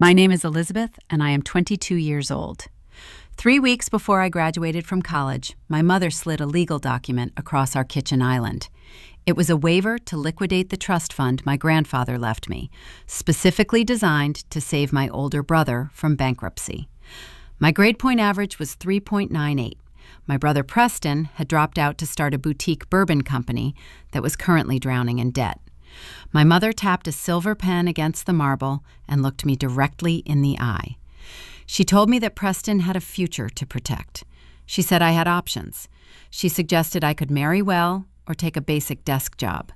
My name is Elizabeth, and I am 22 years old. 3 weeks before I graduated from college, my mother slid a legal document across our kitchen island. It was a waiver to liquidate the trust fund my grandfather left me, specifically designed to save my older brother from bankruptcy. My grade point average was 3.98. My brother Preston had dropped out to start a boutique bourbon company that was currently drowning in debt. My mother tapped a silver pen against the marble and looked me directly in the eye. She told me that Preston had a future to protect. She said I had options. She suggested I could marry well or take a basic desk job.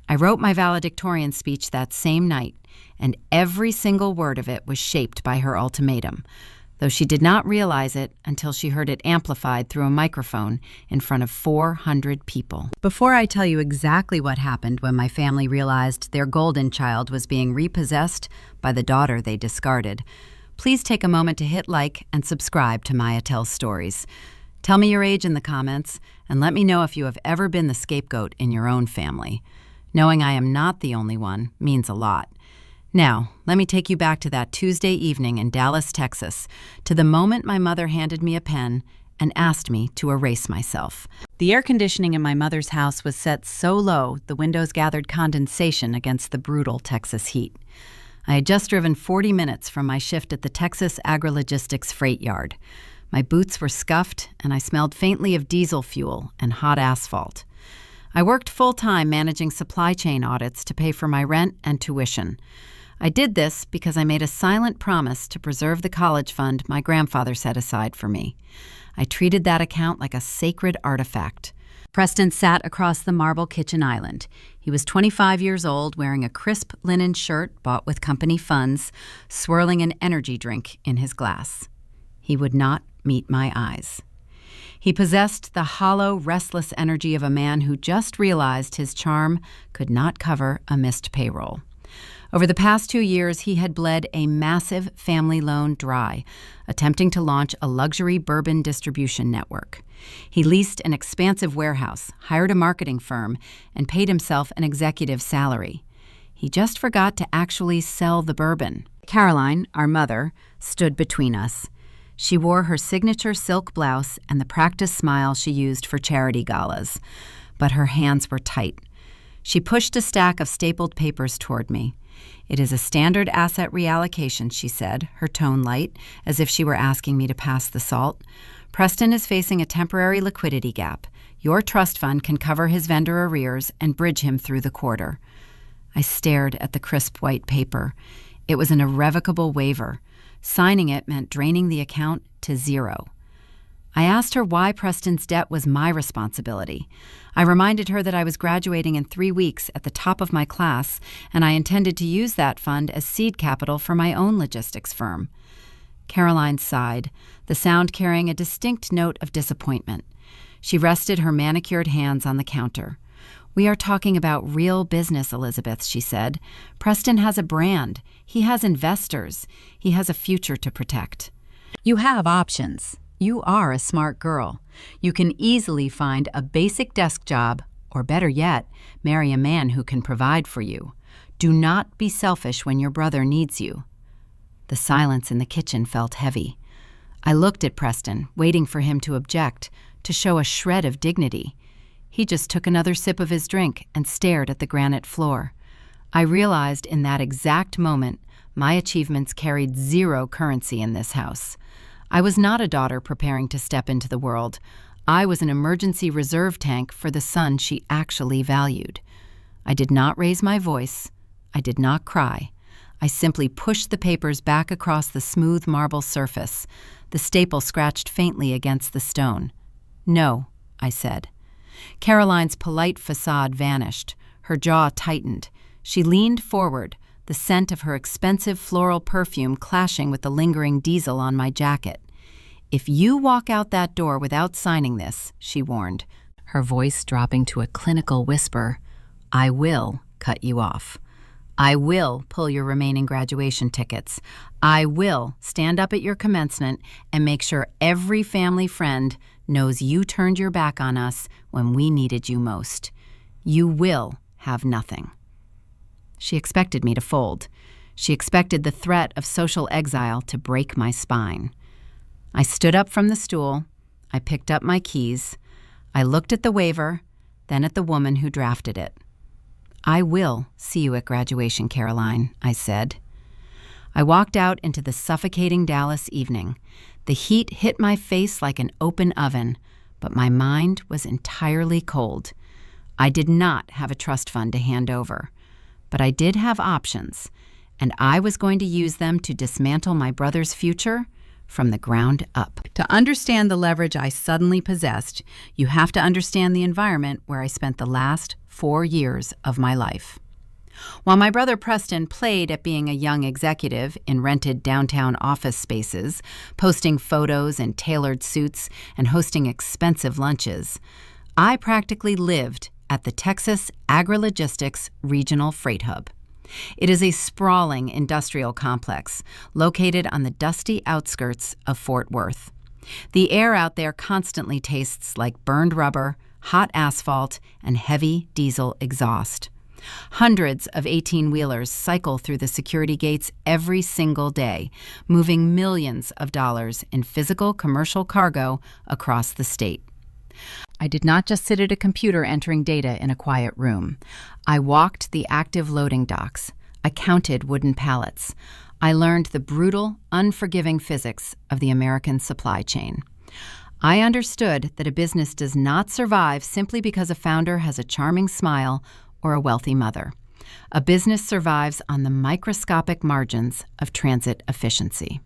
I wrote my valedictorian speech that same night, and every single word of it was shaped by her ultimatum, though she did not realize it until she heard it amplified through a microphone in front of 400 people. Before I tell you exactly what happened when my family realized their golden child was being repossessed by the daughter they discarded, please take a moment to hit like and subscribe to Maya Tells Stories. Tell me your age in the comments, and let me know if you have ever been the scapegoat in your own family. Knowing I am not the only one means a lot. Now, let me take you back to that Tuesday evening in Dallas, Texas, to the moment my mother handed me a pen and asked me to erase myself. The air conditioning in my mother's house was set so low the windows gathered condensation against the brutal Texas heat. I had just driven 40 minutes from my shift at the Texas Agri-Logistics freight yard. My boots were scuffed, and I smelled faintly of diesel fuel and hot asphalt. I worked full-time managing supply chain audits to pay for my rent and tuition. I did this because I made a silent promise to preserve the college fund my grandfather set aside for me. I treated that account like a sacred artifact. Preston sat across the marble kitchen island. He was 25 years old, wearing a crisp linen shirt bought with company funds, swirling an energy drink in his glass. He would not meet my eyes. He possessed the hollow, restless energy of a man who just realized his charm could not cover a missed payroll. Over the past 2 years, he had bled a massive family loan dry, attempting to launch a luxury bourbon distribution network. He leased an expansive warehouse, hired a marketing firm, and paid himself an executive salary. He just forgot to actually sell the bourbon. Caroline, our mother, stood between us. She wore her signature silk blouse and the practice smile she used for charity galas, but her hands were tight. She pushed a stack of stapled papers toward me. "It is a standard asset reallocation," she said, her tone light, as if she were asking me to pass the salt. "Preston is facing a temporary liquidity gap. Your trust fund can cover his vendor arrears and bridge him through the quarter." I stared at the crisp white paper. It was an irrevocable waiver. Signing it meant draining the account to zero. I asked her why Preston's debt was my responsibility. I reminded her that I was graduating in 3 weeks at the top of my class, and I intended to use that fund as seed capital for my own logistics firm. Caroline sighed, the sound carrying a distinct note of disappointment. She rested her manicured hands on the counter. "We are talking about real business, Elizabeth," she said. "Preston has a brand. He has investors. He has a future to protect. You have options. You are a smart girl. You can easily find a basic desk job, or better yet, marry a man who can provide for you. Do not be selfish when your brother needs you." The silence in the kitchen felt heavy. I looked at Preston, waiting for him to object, to show a shred of dignity. He just took another sip of his drink and stared at the granite floor. I realized in that exact moment my achievements carried zero currency in this house. I was not a daughter preparing to step into the world. I was an emergency reserve tank for the son she actually valued. I did not raise my voice. I did not cry. I simply pushed the papers back across the smooth marble surface. The staple scratched faintly against the stone. "No," I said. Caroline's polite facade vanished. Her jaw tightened. She leaned forward, the scent of her expensive floral perfume clashing with the lingering diesel on my jacket. "If you walk out that door without signing this," she warned, her voice dropping to a clinical whisper, "I will cut you off. I will pull your remaining graduation tickets. I will stand up at your commencement and make sure every family friend knows you turned your back on us when we needed you most. You will have nothing." She expected me to fold. She expected the threat of social exile to break my spine. I stood up from the stool. I picked up my keys. I looked at the waiver, then at the woman who drafted it. "I will see you at graduation, Caroline," I said. I walked out into the suffocating Dallas evening. The heat hit my face like an open oven, but my mind was entirely cold. I did not have a trust fund to hand over, but I did have options, and I was going to use them to dismantle my brother's future from the ground up. To understand the leverage I suddenly possessed, you have to understand the environment where I spent the last 4 years of my life. While my brother Preston played at being a young executive in rented downtown office spaces, posting photos in tailored suits and hosting expensive lunches, I practically lived at the Texas Agri-Logistics Regional Freight Hub. It is a sprawling industrial complex located on the dusty outskirts of Fort Worth. The air out there constantly tastes like burned rubber, hot asphalt, and heavy diesel exhaust. Hundreds of 18-wheelers cycle through the security gates every single day, moving millions of dollars in physical commercial cargo across the state. I did not just sit at a computer entering data in a quiet room. I walked the active loading docks. I counted wooden pallets. I learned the brutal, unforgiving physics of the American supply chain. I understood that a business does not survive simply because a founder has a charming smile or a wealthy mother. A business survives on the microscopic margins of transit efficiency.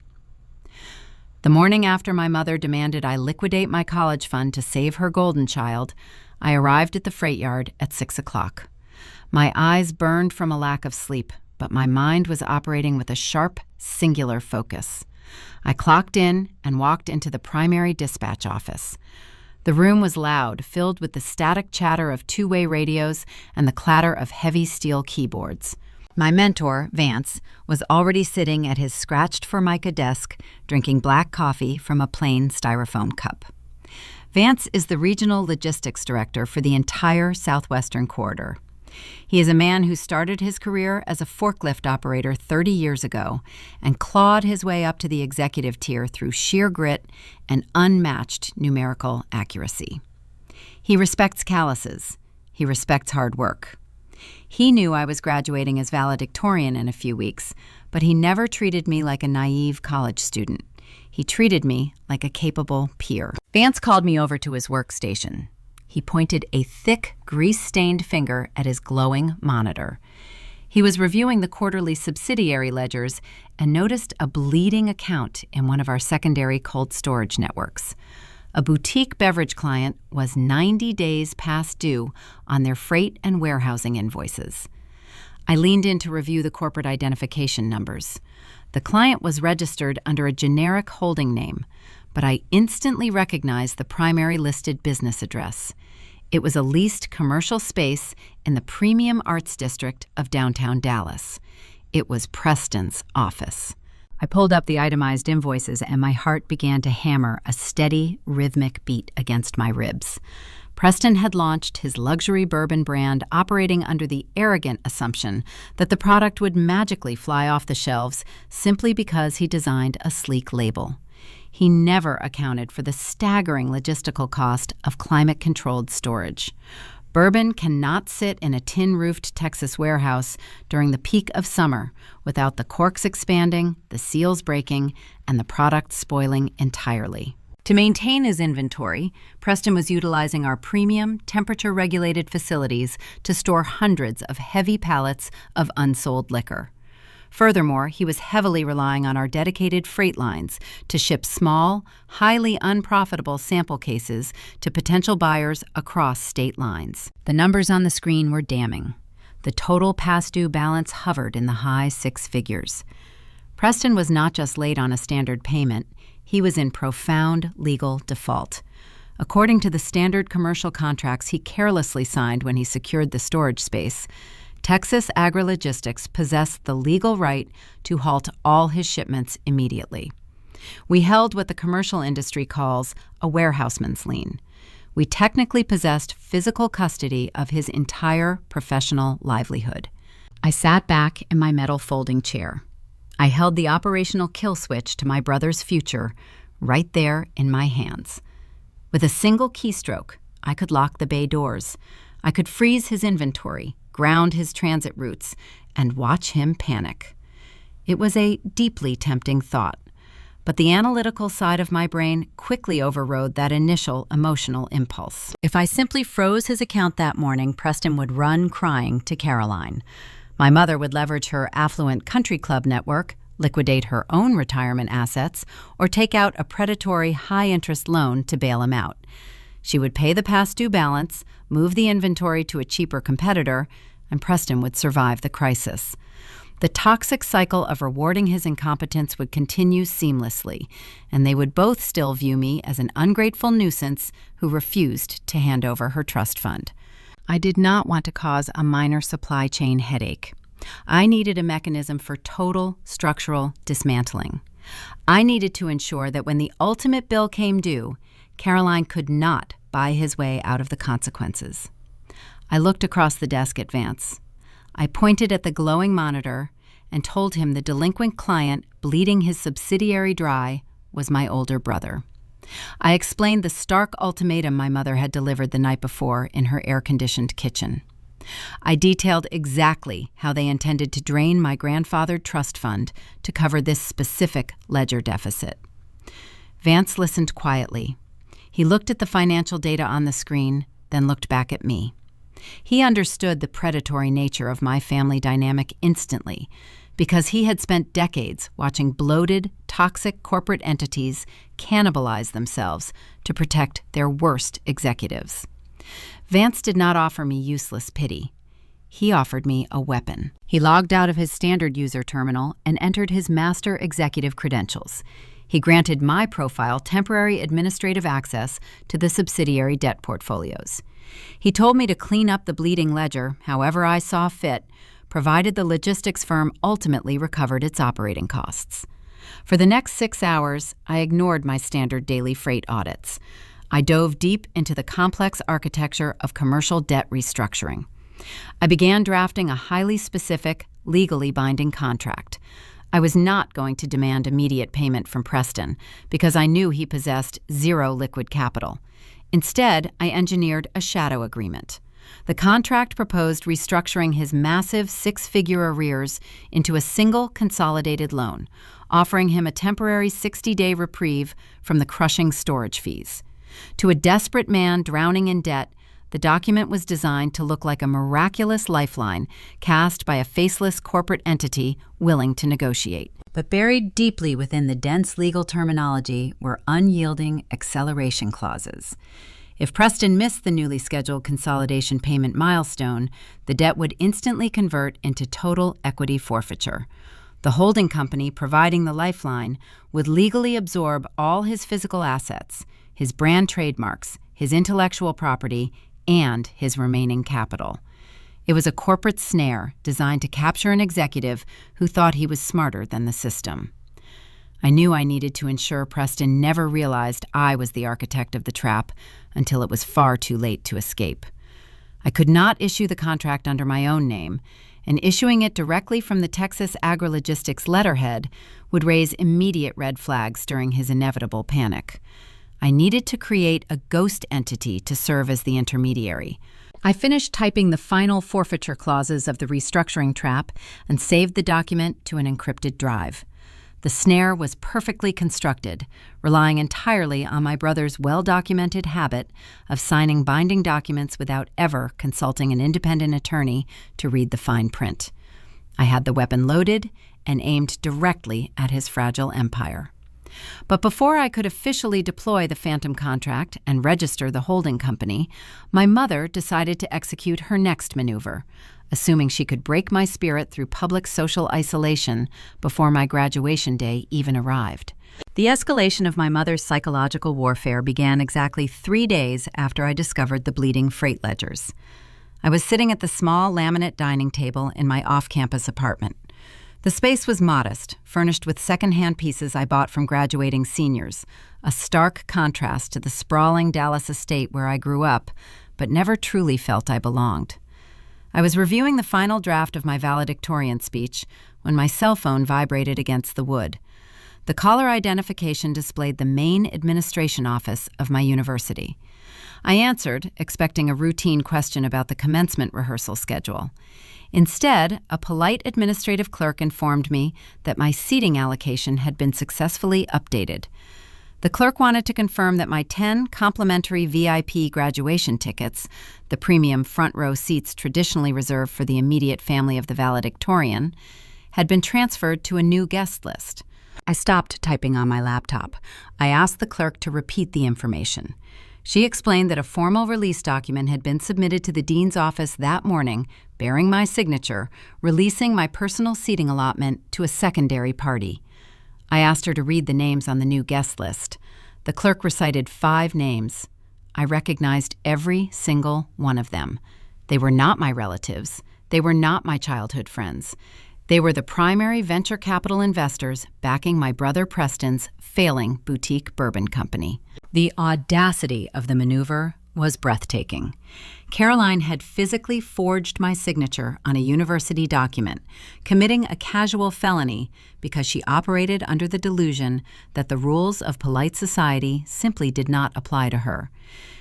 The morning after my mother demanded I liquidate my college fund to save her golden child, I arrived at the freight yard at 6 o'clock. My eyes burned from a lack of sleep, but my mind was operating with a sharp, singular focus. I clocked in and walked into the primary dispatch office. The room was loud, filled with the static chatter of two-way radios and the clatter of heavy steel keyboards. My mentor, Vance, was already sitting at his scratched Formica desk, drinking black coffee from a plain styrofoam cup. Vance is the regional logistics director for the entire southwestern corridor. He is a man who started his career as a forklift operator 30 years ago and clawed his way up to the executive tier through sheer grit and unmatched numerical accuracy. He respects calluses. He respects hard work. He knew I was graduating as valedictorian in a few weeks, but he never treated me like a naive college student. He treated me like a capable peer. Vance called me over to his workstation. He pointed a thick, grease-stained finger at his glowing monitor. He was reviewing the quarterly subsidiary ledgers and noticed a bleeding account in one of our secondary cold storage networks. A boutique beverage client was 90 days past due on their freight and warehousing invoices. I leaned in to review the corporate identification numbers. The client was registered under a generic holding name, but I instantly recognized the primary listed business address. It was a leased commercial space in the premium arts district of downtown Dallas. It was Preston's office. I pulled up the itemized invoices and my heart began to hammer a steady, rhythmic beat against my ribs. Preston had launched his luxury bourbon brand operating under the arrogant assumption that the product would magically fly off the shelves simply because he designed a sleek label. He never accounted for the staggering logistical cost of climate-controlled storage. Bourbon cannot sit in a tin-roofed Texas warehouse during the peak of summer without the corks expanding, the seals breaking, and the product spoiling entirely. To maintain his inventory, Preston was utilizing our premium, temperature-regulated facilities to store hundreds of heavy pallets of unsold liquor. Furthermore, he was heavily relying on our dedicated freight lines to ship small, highly unprofitable sample cases to potential buyers across state lines. The numbers on the screen were damning. The total past due balance hovered in the high six figures. Preston was not just late on a standard payment, he was in profound legal default. According to the standard commercial contracts he carelessly signed when he secured the storage space, Texas Agri-Logistics possessed the legal right to halt all his shipments immediately. We held what the commercial industry calls a warehouseman's lien. We technically possessed physical custody of his entire professional livelihood. I sat back in my metal folding chair. I held the operational kill switch to my brother's future right there in my hands. With a single keystroke, I could lock the bay doors. I could freeze his inventory, ground his transit routes, and watch him panic. It was a deeply tempting thought, but the analytical side of my brain quickly overrode that initial emotional impulse. If I simply froze his account that morning, Preston would run crying to Caroline. My mother would leverage her affluent country club network, liquidate her own retirement assets, or take out a predatory high-interest loan to bail him out. She would pay the past due balance, move the inventory to a cheaper competitor, and Preston would survive the crisis. The toxic cycle of rewarding his incompetence would continue seamlessly, and they would both still view me as an ungrateful nuisance who refused to hand over her trust fund. I did not want to cause a minor supply chain headache. I needed a mechanism for total structural dismantling. I needed to ensure that when the ultimate bill came due, Caroline could not buy his way out of the consequences. I looked across the desk at Vance. I pointed at the glowing monitor and told him the delinquent client bleeding his subsidiary dry was my older brother. I explained the stark ultimatum my mother had delivered the night before in her air-conditioned kitchen. I detailed exactly how they intended to drain my grandfathered trust fund to cover this specific ledger deficit. Vance listened quietly. He looked at the financial data on the screen, then looked back at me. He understood the predatory nature of my family dynamic instantly, because he had spent decades watching bloated, toxic corporate entities cannibalize themselves to protect their worst executives. Vance did not offer me useless pity. He offered me a weapon. He logged out of his standard user terminal and entered his master executive credentials. He granted my profile temporary administrative access to the subsidiary debt portfolios. He told me to clean up the bleeding ledger however I saw fit, provided the logistics firm ultimately recovered its operating costs. For the next 6 hours, I ignored my standard daily freight audits. I dove deep into the complex architecture of commercial debt restructuring. I began drafting a highly specific, legally binding contract. I was not going to demand immediate payment from Preston because I knew he possessed zero liquid capital. Instead, I engineered a shadow agreement. The contract proposed restructuring his massive 6-figure arrears into a single consolidated loan, offering him a temporary 60-day reprieve from the crushing storage fees. To a desperate man drowning in debt, the document was designed to look like a miraculous lifeline cast by a faceless corporate entity willing to negotiate. But buried deeply within the dense legal terminology were unyielding acceleration clauses. If Preston missed the newly scheduled consolidation payment milestone, the debt would instantly convert into total equity forfeiture. The holding company providing the lifeline would legally absorb all his physical assets, his brand trademarks, his intellectual property, and his remaining capital. It was a corporate snare designed to capture an executive who thought he was smarter than the system. I knew I needed to ensure Preston never realized I was the architect of the trap until it was far too late to escape. I could not issue the contract under my own name, and issuing it directly from the Texas Agrologistics letterhead would raise immediate red flags during his inevitable panic. I needed to create a ghost entity to serve as the intermediary. I finished typing the final forfeiture clauses of the restructuring trap and saved the document to an encrypted drive. The snare was perfectly constructed, relying entirely on my brother's well-documented habit of signing binding documents without ever consulting an independent attorney to read the fine print. I had the weapon loaded and aimed directly at his fragile empire. But before I could officially deploy the phantom contract and register the holding company, my mother decided to execute her next maneuver, assuming she could break my spirit through public social isolation before my graduation day even arrived. The escalation of my mother's psychological warfare began exactly 3 days after I discovered the bleeding freight ledgers. I was sitting at the small laminate dining table in my off-campus apartment. The space was modest, furnished with second-hand pieces I bought from graduating seniors, a stark contrast to the sprawling Dallas estate where I grew up, but never truly felt I belonged. I was reviewing the final draft of my valedictorian speech when my cell phone vibrated against the wood. The caller identification displayed the main administration office of my university. I answered, expecting a routine question about the commencement rehearsal schedule. Instead, a polite administrative clerk informed me that my seating allocation had been successfully updated. The clerk wanted to confirm that my 10 complimentary VIP graduation tickets, the premium front row seats traditionally reserved for the immediate family of the valedictorian, had been transferred to a new guest list. I stopped typing on my laptop. I asked the clerk to repeat the information. She explained that a formal release document had been submitted to the dean's office that morning, bearing my signature, releasing my personal seating allotment to a secondary party. I asked her to read the names on the new guest list. The clerk recited 5 names. I recognized every single one of them. They were not my relatives. They were not my childhood friends. They were the primary venture capital investors backing my brother Preston's failing boutique bourbon company. The audacity of the maneuver was breathtaking. Caroline had physically forged my signature on a university document, committing a casual felony because she operated under the delusion that the rules of polite society simply did not apply to her.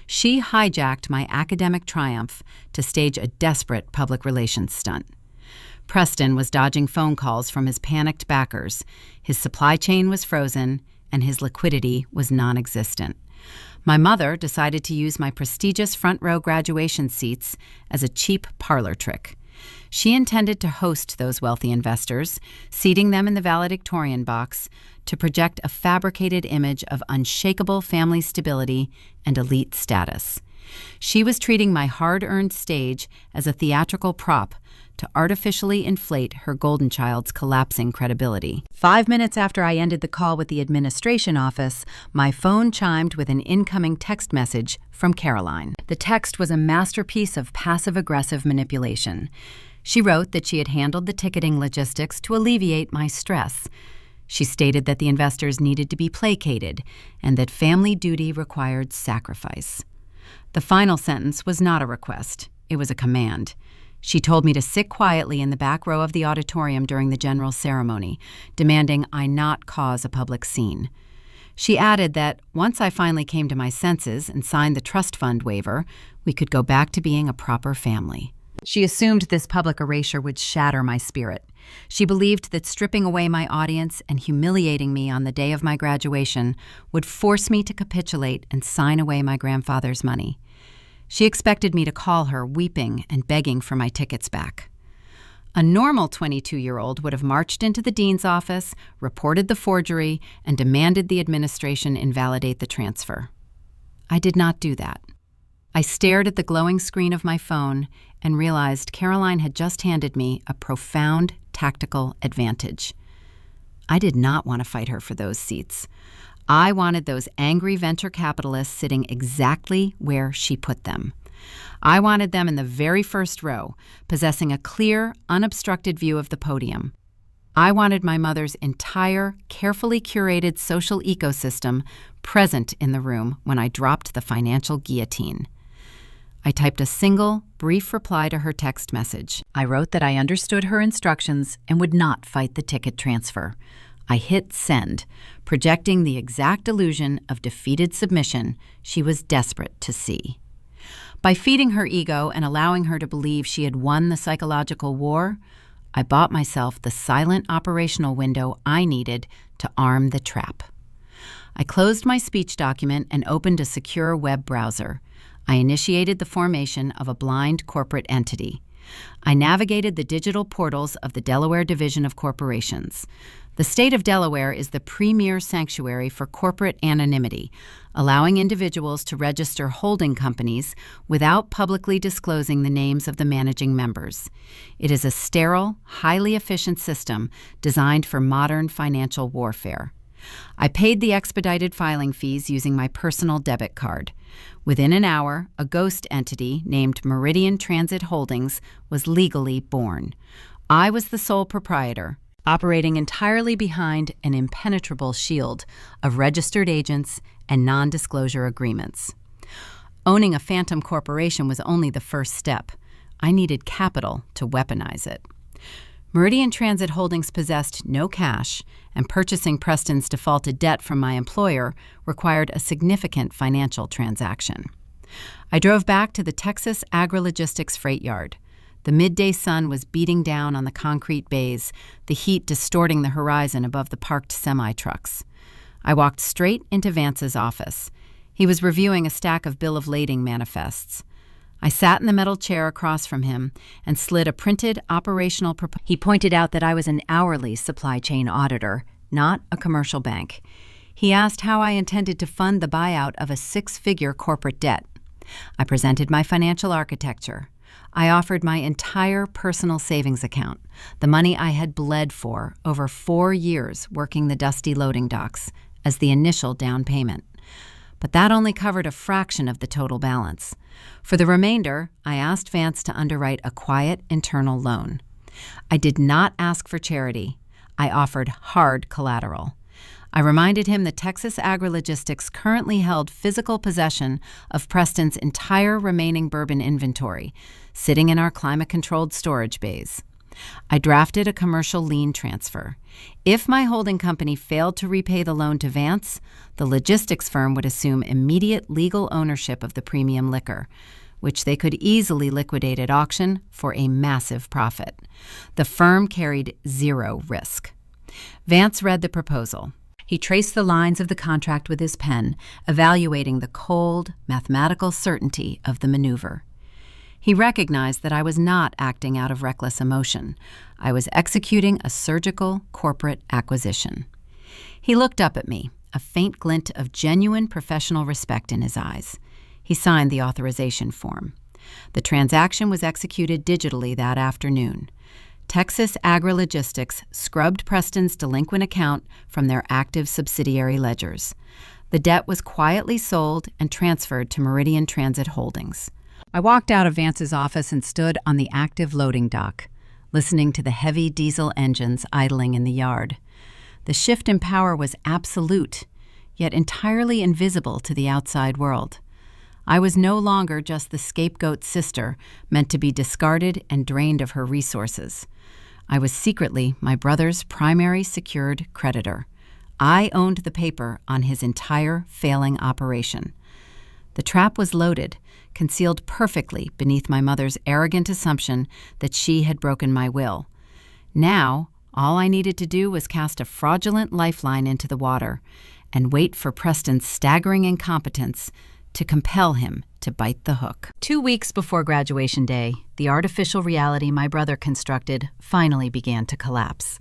She hijacked my academic triumph to stage a desperate public relations stunt. Preston was dodging phone calls from his panicked backers. His supply chain was frozen, and his liquidity was non-existent. My mother decided to use my prestigious front-row graduation seats as a cheap parlor trick. She intended to host those wealthy investors, seating them in the valedictorian box to project a fabricated image of unshakable family stability and elite status. She was treating my hard-earned stage as a theatrical prop to artificially inflate her golden child's collapsing credibility. 5 minutes after I ended the call with the administration office, my phone chimed with an incoming text message from Caroline. The text was a masterpiece of passive-aggressive manipulation. She wrote that she had handled the ticketing logistics to alleviate my stress. She stated that the investors needed to be placated and that family duty required sacrifice. The final sentence was not a request. It was a command. She told me to sit quietly in the back row of the auditorium during the general ceremony, demanding I not cause a public scene. She added that once I finally came to my senses and signed the trust fund waiver, we could go back to being a proper family. She assumed this public erasure would shatter my spirit. She believed that stripping away my audience and humiliating me on the day of my graduation would force me to capitulate and sign away my grandfather's money. She expected me to call her, weeping and begging for my tickets back. A normal 22-year-old would have marched into the dean's office, reported the forgery, and demanded the administration invalidate the transfer. I did not do that. I stared at the glowing screen of my phone and realized Caroline had just handed me a profound tactical advantage. I did not want to fight her for those seats. I wanted those angry venture capitalists sitting exactly where she put them. I wanted them in the very first row, possessing a clear, unobstructed view of the podium. I wanted my mother's entire, carefully curated social ecosystem present in the room when I dropped the financial guillotine. I typed a single, brief reply to her text message. I wrote that I understood her instructions and would not fight the ticket transfer. I hit send, projecting the exact illusion of defeated submission she was desperate to see. By feeding her ego and allowing her to believe she had won the psychological war, I bought myself the silent operational window I needed to arm the trap. I closed my speech document and opened a secure web browser. I initiated the formation of a blind corporate entity. I navigated the digital portals of the Delaware Division of Corporations. The state of Delaware is the premier sanctuary for corporate anonymity, allowing individuals to register holding companies without publicly disclosing the names of the managing members. It is a sterile, highly efficient system designed for modern financial warfare. I paid the expedited filing fees using my personal debit card. Within an hour, a ghost entity named Meridian Transit Holdings was legally born. I was the sole proprietor, operating entirely behind an impenetrable shield of registered agents and non-disclosure agreements. Owning a phantom corporation was only the first step. I needed capital to weaponize it. Meridian Transit Holdings possessed no cash, and purchasing Preston's defaulted debt from my employer required a significant financial transaction. I drove back to the Texas Agri-Logistics Freight Yard. The midday sun was beating down on the concrete bays, the heat distorting the horizon above the parked semi-trucks. I walked straight into Vance's office. He was reviewing a stack of bill of lading manifests. I sat in the metal chair across from him and slid a printed operational proposal. He pointed out that I was an hourly supply chain auditor, not a commercial bank. He asked how I intended to fund the buyout of a six-figure corporate debt. I presented my financial architecture. I offered my entire personal savings account, the money I had bled for over 4 years working the dusty loading docks, as the initial down payment. But that only covered a fraction of the total balance. For the remainder, I asked Vance to underwrite a quiet internal loan. I did not ask for charity. I offered hard collateral. I reminded him that Texas Agri-Logistics currently held physical possession of Preston's entire remaining bourbon inventory, sitting in our climate-controlled storage bays. I drafted a commercial lien transfer. If my holding company failed to repay the loan to Vance, the logistics firm would assume immediate legal ownership of the premium liquor, which they could easily liquidate at auction for a massive profit. The firm carried zero risk. Vance read the proposal. He traced the lines of the contract with his pen, evaluating the cold, mathematical certainty of the maneuver. He recognized that I was not acting out of reckless emotion. I was executing a surgical corporate acquisition. He looked up at me, a faint glint of genuine professional respect in his eyes. He signed the authorization form. The transaction was executed digitally that afternoon. Texas Agri-Logistics scrubbed Preston's delinquent account from their active subsidiary ledgers. The debt was quietly sold and transferred to Meridian Transit Holdings. I walked out of Vance's office and stood on the active loading dock, listening to the heavy diesel engines idling in the yard. The shift in power was absolute, yet entirely invisible to the outside world. I was no longer just the scapegoat sister meant to be discarded and drained of her resources. I was secretly my brother's primary secured creditor. I owned the paper on his entire failing operation. The trap was loaded, concealed perfectly beneath my mother's arrogant assumption that she had broken my will. Now, all I needed to do was cast a fraudulent lifeline into the water and wait for Preston's staggering incompetence to compel him to bite the hook. 2 weeks before graduation day, the artificial reality my brother constructed finally began to collapse.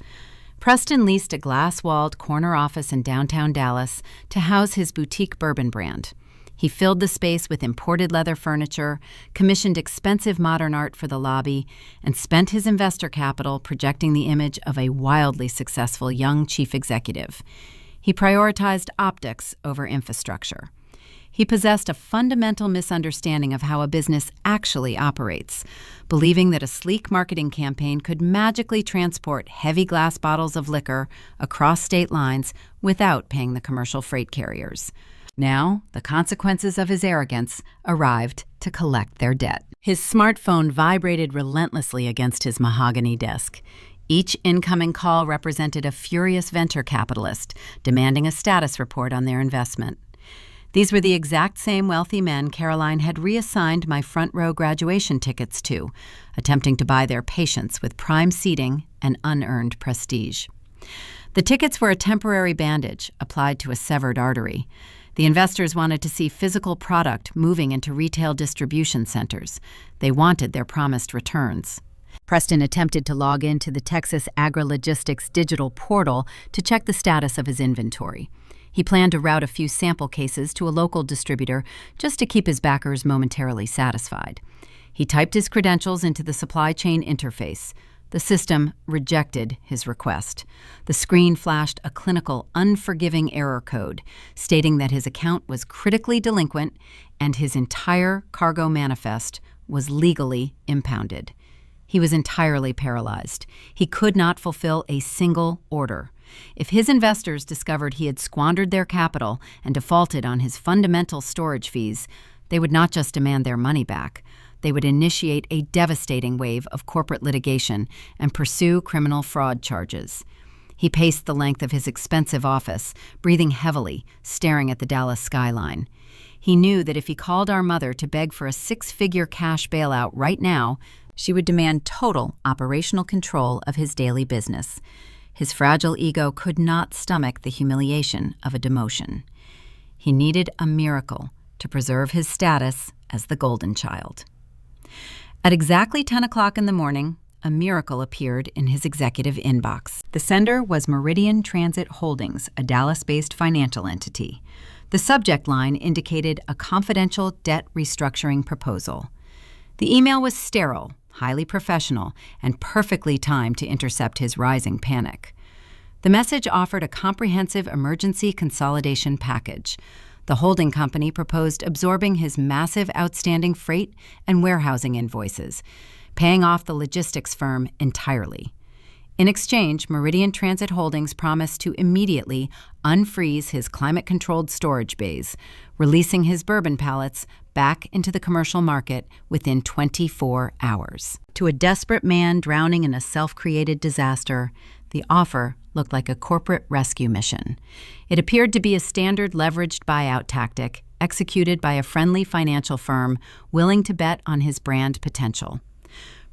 Preston leased a glass-walled corner office in downtown Dallas to house his boutique bourbon brand. He filled the space with imported leather furniture, commissioned expensive modern art for the lobby, and spent his investor capital projecting the image of a wildly successful young chief executive. He prioritized optics over infrastructure. He possessed a fundamental misunderstanding of how a business actually operates, believing that a sleek marketing campaign could magically transport heavy glass bottles of liquor across state lines without paying the commercial freight carriers. Now, the consequences of his arrogance arrived to collect their debt. His smartphone vibrated relentlessly against his mahogany desk. Each incoming call represented a furious venture capitalist demanding a status report on their investment. These were the exact same wealthy men Caroline had reassigned my front row graduation tickets to, attempting to buy their patience with prime seating and unearned prestige. The tickets were a temporary bandage applied to a severed artery. The investors wanted to see physical product moving into retail distribution centers. They wanted their promised returns. Preston attempted to log into the Texas Agri-Logistics digital portal to check the status of his inventory. He planned to route a few sample cases to a local distributor just to keep his backers momentarily satisfied. He typed his credentials into the supply chain interface. The system rejected his request. The screen flashed a clinical, unforgiving error code stating that his account was critically delinquent and his entire cargo manifest was legally impounded. He was entirely paralyzed. He could not fulfill a single order. If his investors discovered he had squandered their capital and defaulted on his fundamental storage fees, they would not just demand their money back. they would initiate a devastating wave of corporate litigation and pursue criminal fraud charges. He paced the length of his expensive office, breathing heavily, staring at the Dallas skyline. He knew that if he called our mother to beg for a six-figure cash bailout right now, she would demand total operational control of his daily business. His fragile ego could not stomach the humiliation of a demotion. He needed a miracle to preserve his status as the golden child. At exactly 10 o'clock in the morning, a miracle appeared in his executive inbox. The sender was Meridian Transit Holdings, a Dallas-based financial entity. The subject line indicated a confidential debt restructuring proposal. The email was sterile, highly professional, and perfectly timed to intercept his rising panic. The message offered a comprehensive emergency consolidation package. The holding company proposed absorbing his massive outstanding freight and warehousing invoices, paying off the logistics firm entirely. In exchange, Meridian Transit Holdings promised to immediately unfreeze his climate-controlled storage bays, releasing his bourbon pallets back into the commercial market within 24 hours. To a desperate man drowning in a self-created disaster, the offer looked like a corporate rescue mission. It appeared to be a standard leveraged buyout tactic executed by a friendly financial firm willing to bet on his brand potential.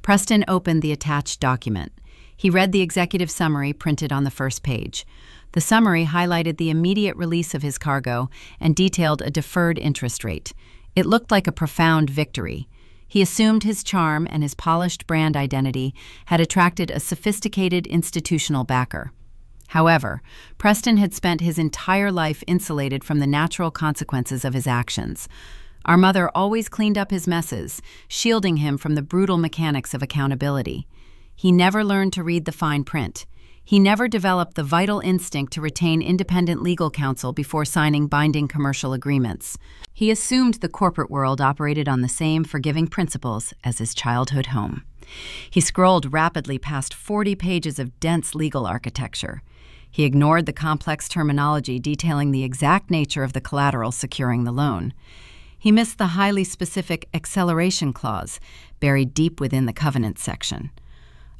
Preston opened the attached document. He read the executive summary printed on the first page. The summary highlighted the immediate release of his cargo and detailed a deferred interest rate. It looked like a profound victory. He assumed his charm and his polished brand identity had attracted a sophisticated institutional backer. However, Preston had spent his entire life insulated from the natural consequences of his actions. Our mother always cleaned up his messes, shielding him from the brutal mechanics of accountability. He never learned to read the fine print. He never developed the vital instinct to retain independent legal counsel before signing binding commercial agreements. He assumed the corporate world operated on the same forgiving principles as his childhood home. He scrolled rapidly past 40 pages of dense legal architecture. He ignored the complex terminology detailing the exact nature of the collateral securing the loan. He missed the highly specific acceleration clause buried deep within the covenant section.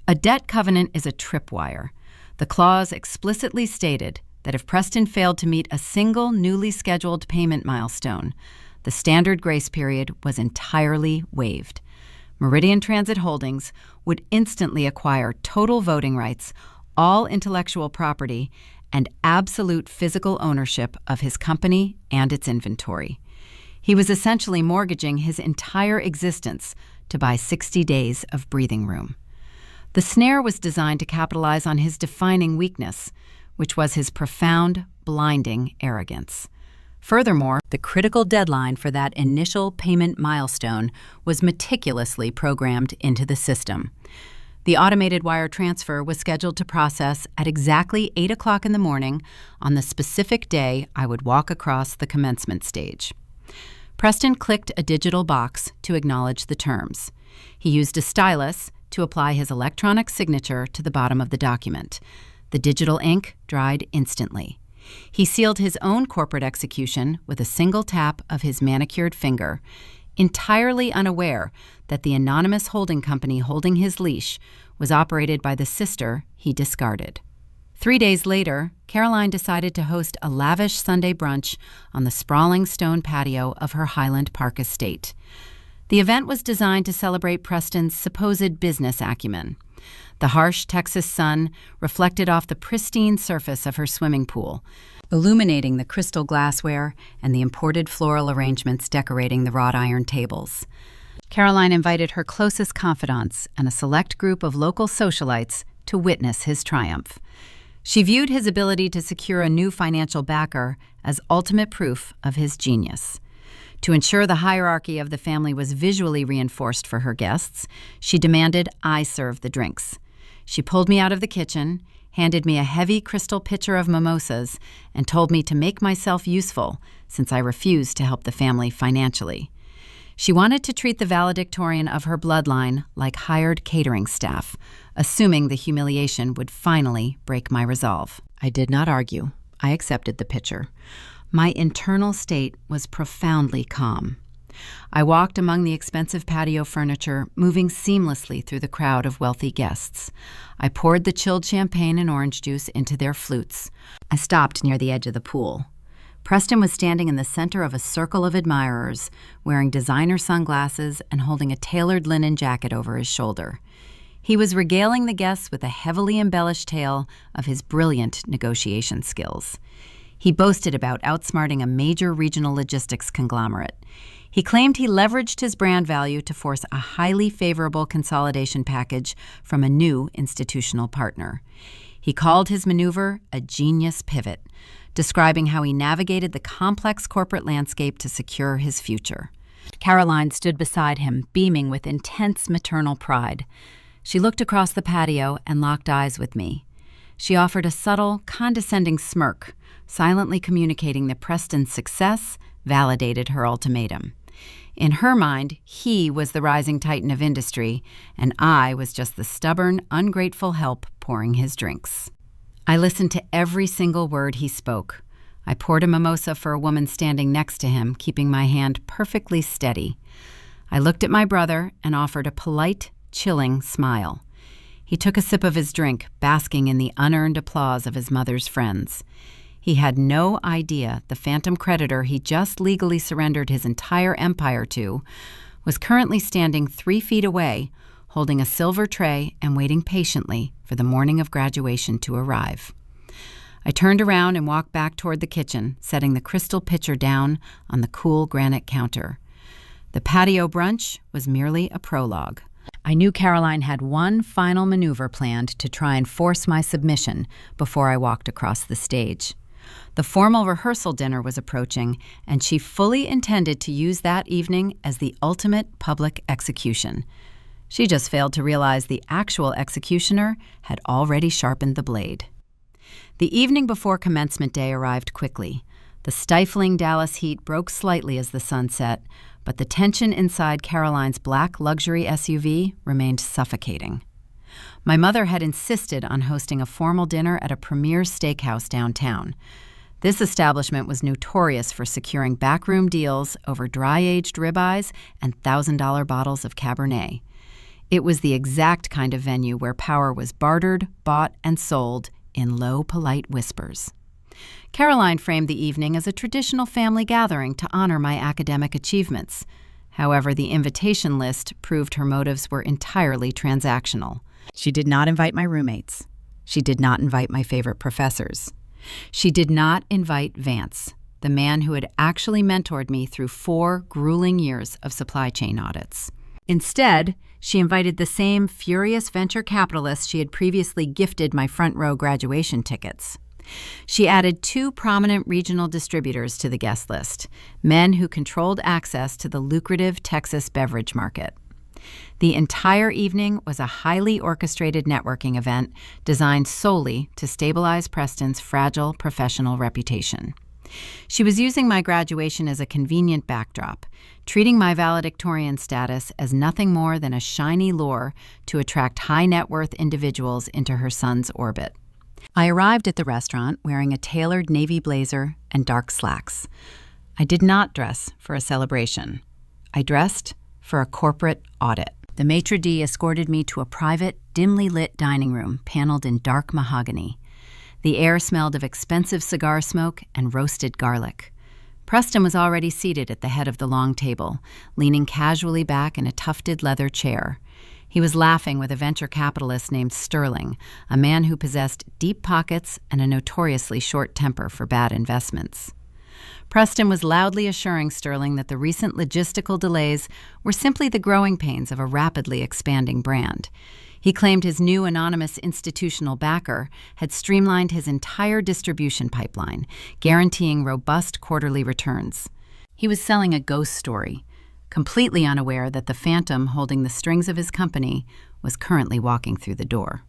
A debt covenant is a tripwire. The clause explicitly stated that if Preston failed to meet a single newly scheduled payment milestone, the standard grace period was entirely waived. Meridian Transit Holdings would instantly acquire total voting rights, all intellectual property, and absolute physical ownership of his company and its inventory. He was essentially mortgaging his entire existence to buy 60 days of breathing room. The snare was designed to capitalize on his defining weakness, which was his profound, blinding arrogance. Furthermore, the critical deadline for that initial payment milestone was meticulously programmed into the system. The automated wire transfer was scheduled to process at exactly 8 o'clock in the morning on the specific day I would walk across the commencement stage. Preston clicked a digital box to acknowledge the terms. He used a stylus to apply his electronic signature to the bottom of the document. The digital ink dried instantly. He sealed his own corporate execution with a single tap of his manicured finger, entirely unaware that the anonymous holding company holding his leash was operated by the sister he discarded. 3 days later, Caroline decided to host a lavish Sunday brunch on the sprawling stone patio of her Highland Park estate. The event was designed to celebrate Preston's supposed business acumen. The harsh Texas sun reflected off the pristine surface of her swimming pool, illuminating the crystal glassware and the imported floral arrangements decorating the wrought iron tables. Caroline invited her closest confidants and a select group of local socialites to witness his triumph. She viewed his ability to secure a new financial backer as ultimate proof of his genius. To ensure the hierarchy of the family was visually reinforced for her guests, she demanded I serve the drinks. She pulled me out of the kitchen, handed me a heavy crystal pitcher of mimosas, and told me to make myself useful since I refused to help the family financially. She wanted to treat the valedictorian of her bloodline like hired catering staff, assuming the humiliation would finally break my resolve. I did not argue. I accepted the pitcher. My internal state was profoundly calm. I walked among the expensive patio furniture, moving seamlessly through the crowd of wealthy guests. I poured the chilled champagne and orange juice into their flutes. I stopped near the edge of the pool. Preston was standing in the center of a circle of admirers, wearing designer sunglasses and holding a tailored linen jacket over his shoulder. He was regaling the guests with a heavily embellished tale of his brilliant negotiation skills. He boasted about outsmarting a major regional logistics conglomerate. He claimed he leveraged his brand value to force a highly favorable consolidation package from a new institutional partner. He called his maneuver a genius pivot, describing how he navigated the complex corporate landscape to secure his future. Caroline stood beside him, beaming with intense maternal pride. She looked across the patio and locked eyes with me. She offered a subtle, condescending smirk, silently communicating that Preston's success validated her ultimatum. In her mind, he was the rising titan of industry, and I was just the stubborn, ungrateful help pouring his drinks. I listened to every single word he spoke. I poured a mimosa for a woman standing next to him, keeping my hand perfectly steady. I looked at my brother and offered a polite, chilling smile. He took a sip of his drink, basking in the unearned applause of his mother's friends. He had no idea the phantom creditor he just legally surrendered his entire empire to was currently standing 3 feet away, holding a silver tray and waiting patiently for the morning of graduation to arrive. I turned around and walked back toward the kitchen, setting the crystal pitcher down on the cool granite counter. The patio brunch was merely a prologue. I knew Caroline had one final maneuver planned to try and force my submission before I walked across the stage. The formal rehearsal dinner was approaching, and she fully intended to use that evening as the ultimate public execution. She just failed to realize the actual executioner had already sharpened the blade. The evening before commencement day arrived quickly. The stifling Dallas heat broke slightly as the sun set, but the tension inside Caroline's black luxury SUV remained suffocating. My mother had insisted on hosting a formal dinner at a premier steakhouse downtown. This establishment was notorious for securing backroom deals over dry-aged ribeyes and $1,000 bottles of Cabernet. It was the exact kind of venue where power was bartered, bought, and sold in low, polite whispers. Caroline framed the evening as a traditional family gathering to honor my academic achievements. However, the invitation list proved her motives were entirely transactional. She did not invite my roommates. She did not invite my favorite professors. She did not invite Vance, the man who had actually mentored me through 4 grueling years of supply chain audits. Instead, she invited the same furious venture capitalists she had previously gifted my front row graduation tickets. She added 2 prominent regional distributors to the guest list, men who controlled access to the lucrative Texas beverage market. The entire evening was a highly orchestrated networking event designed solely to stabilize Preston's fragile professional reputation. She was using my graduation as a convenient backdrop, treating my valedictorian status as nothing more than a shiny lure to attract high-net-worth individuals into her son's orbit. I arrived at the restaurant wearing a tailored navy blazer and dark slacks. I did not dress for a celebration. I dressed for a corporate audit. The maitre d' escorted me to a private, dimly lit dining room paneled in dark mahogany. The air smelled of expensive cigar smoke and roasted garlic. Preston was already seated at the head of the long table, leaning casually back in a tufted leather chair. He was laughing with a venture capitalist named Sterling, a man who possessed deep pockets and a notoriously short temper for bad investments. Preston was loudly assuring Sterling that the recent logistical delays were simply the growing pains of a rapidly expanding brand. He claimed his new anonymous institutional backer had streamlined his entire distribution pipeline, guaranteeing robust quarterly returns. He was selling a ghost story, completely unaware that the phantom holding the strings of his company was currently walking through the door.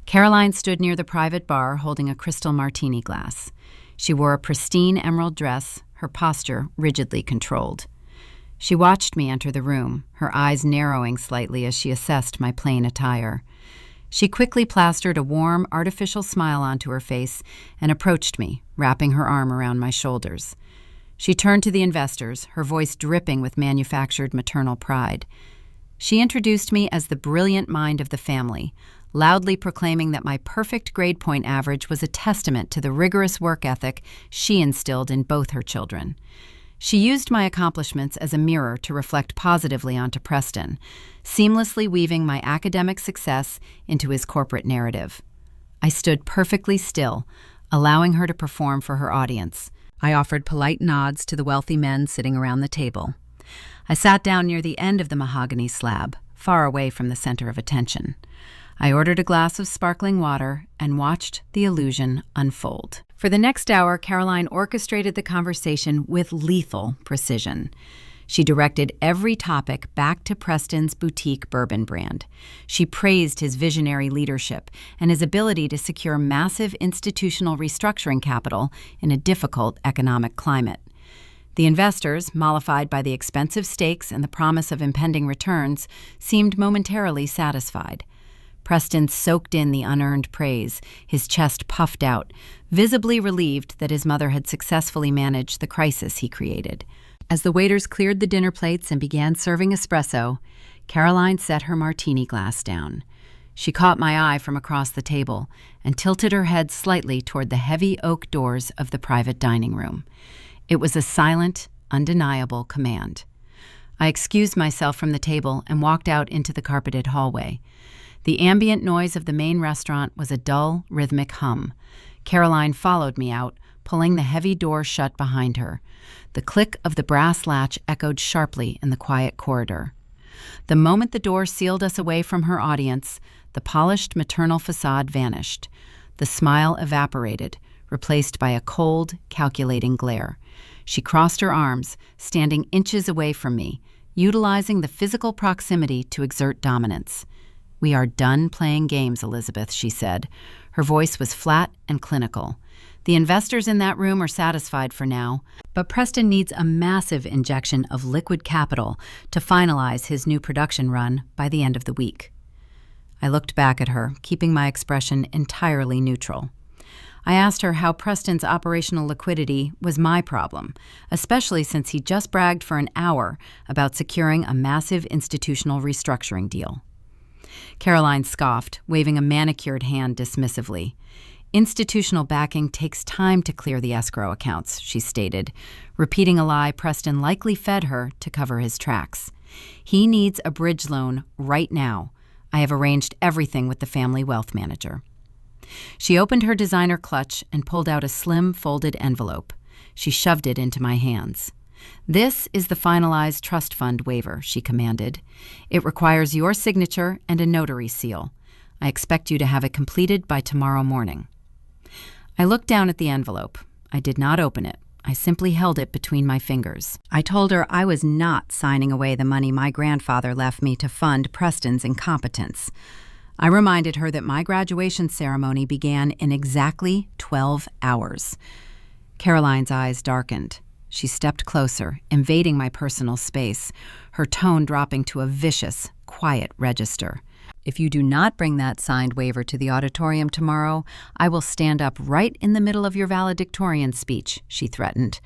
Caroline stood near the private bar holding a crystal martini glass. She wore a pristine emerald dress, her posture rigidly controlled. She watched me enter the room, her eyes narrowing slightly as she assessed my plain attire. She quickly plastered a warm, artificial smile onto her face and approached me, wrapping her arm around my shoulders. She turned to the investors, her voice dripping with manufactured maternal pride. She introduced me as the brilliant mind of the family, loudly proclaiming that my perfect grade point average was a testament to the rigorous work ethic she instilled in both her children. She used my accomplishments as a mirror to reflect positively onto Preston, seamlessly weaving my academic success into his corporate narrative. I stood perfectly still, allowing her to perform for her audience. I offered polite nods to the wealthy men sitting around the table. I sat down near the end of the mahogany slab, far away from the center of attention. I ordered a glass of sparkling water and watched the illusion unfold. For the next hour, Caroline orchestrated the conversation with lethal precision. She directed every topic back to Preston's boutique bourbon brand. She praised his visionary leadership and his ability to secure massive institutional restructuring capital in a difficult economic climate. The investors, mollified by the expensive stakes and the promise of impending returns, seemed momentarily satisfied. Preston soaked in the unearned praise, his chest puffed out, visibly relieved that his mother had successfully managed the crisis he created. As the waiters cleared the dinner plates and began serving espresso, Caroline set her martini glass down. She caught my eye from across the table and tilted her head slightly toward the heavy oak doors of the private dining room. It was a silent, undeniable command. I excused myself from the table and walked out into the carpeted hallway. The ambient noise of the main restaurant was a dull, rhythmic hum. Caroline followed me out, pulling the heavy door shut behind her. The click of the brass latch echoed sharply in the quiet corridor. The moment the door sealed us away from her audience, the polished maternal facade vanished. The smile evaporated, replaced by a cold, calculating glare. She crossed her arms, standing inches away from me, utilizing the physical proximity to exert dominance. "We are done playing games, Elizabeth," she said. Her voice was flat and clinical. "The investors in that room are satisfied for now, but Preston needs a massive injection of liquid capital to finalize his new production run by the end of the week." I looked back at her, keeping my expression entirely neutral. I asked her how Preston's operational liquidity was my problem, especially since he just bragged for an hour about securing a massive institutional restructuring deal. Caroline scoffed, waving a manicured hand dismissively. "Institutional backing takes time to clear the escrow accounts," she stated, repeating a lie Preston likely fed her to cover his tracks. "He needs a bridge loan right now. I have arranged everything with the family wealth manager." She opened her designer clutch and pulled out a slim, folded envelope. She shoved it into my hands. "This is the finalized trust fund waiver," she commanded. "It requires your signature and a notary seal. I expect you to have it completed by tomorrow morning." I looked down at the envelope. I did not open it. I simply held it between my fingers. I told her I was not signing away the money my grandfather left me to fund Preston's incompetence. I reminded her that my graduation ceremony began in exactly 12 hours. Caroline's eyes darkened. She stepped closer, invading my personal space, her tone dropping to a vicious, quiet register. "If you do not bring that signed waiver to the auditorium tomorrow, I will stand up right in the middle of your valedictorian speech," she threatened.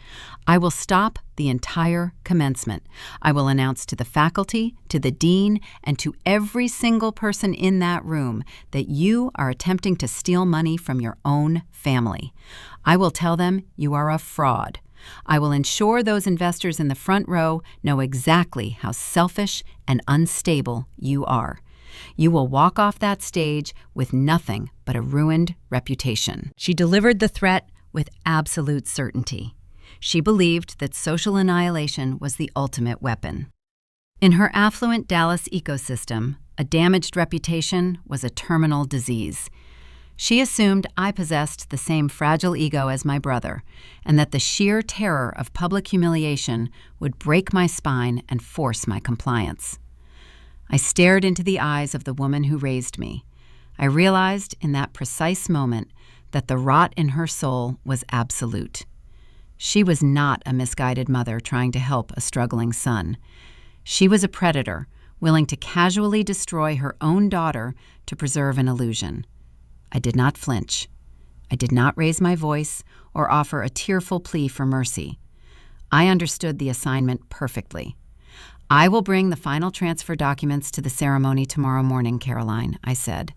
"I will stop the entire commencement. I will announce to the faculty, to the dean, and to every single person in that room that you are attempting to steal money from your own family. I will tell them you are a fraud. I will ensure those investors in the front row know exactly how selfish and unstable you are. You will walk off that stage with nothing but a ruined reputation." She delivered the threat with absolute certainty. She believed that social annihilation was the ultimate weapon. In her affluent Dallas ecosystem, a damaged reputation was a terminal disease. She assumed I possessed the same fragile ego as my brother, and that the sheer terror of public humiliation would break my spine and force my compliance. I stared into the eyes of the woman who raised me. I realized in that precise moment that the rot in her soul was absolute. She was not a misguided mother trying to help a struggling son. She was a predator, willing to casually destroy her own daughter to preserve an illusion. I did not flinch. I did not raise my voice or offer a tearful plea for mercy. I understood the assignment perfectly. "I will bring the final transfer documents to the ceremony tomorrow morning, Caroline," I said.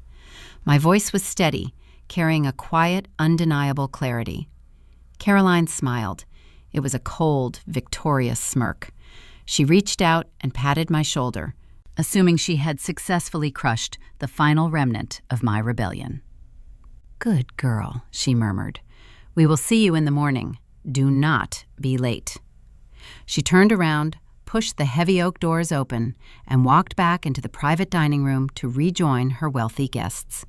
My voice was steady, carrying a quiet, undeniable clarity. Caroline smiled. It was a cold, victorious smirk. She reached out and patted my shoulder, assuming she had successfully crushed the final remnant of my rebellion. "Good girl," she murmured. "We will see you in the morning. Do not be late." She turned around, pushed the heavy oak doors open, and walked back into the private dining room to rejoin her wealthy guests.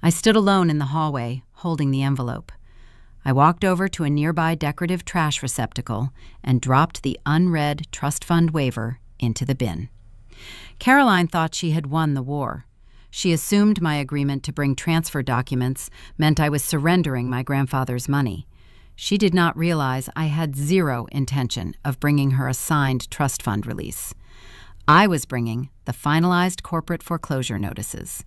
I stood alone in the hallway, holding the envelope. I walked over to a nearby decorative trash receptacle and dropped the unread trust fund waiver into the bin. Caroline thought she had won the war. She assumed my agreement to bring transfer documents meant I was surrendering my grandfather's money. She did not realize I had zero intention of bringing her a signed trust fund release. I was bringing the finalized corporate foreclosure notices.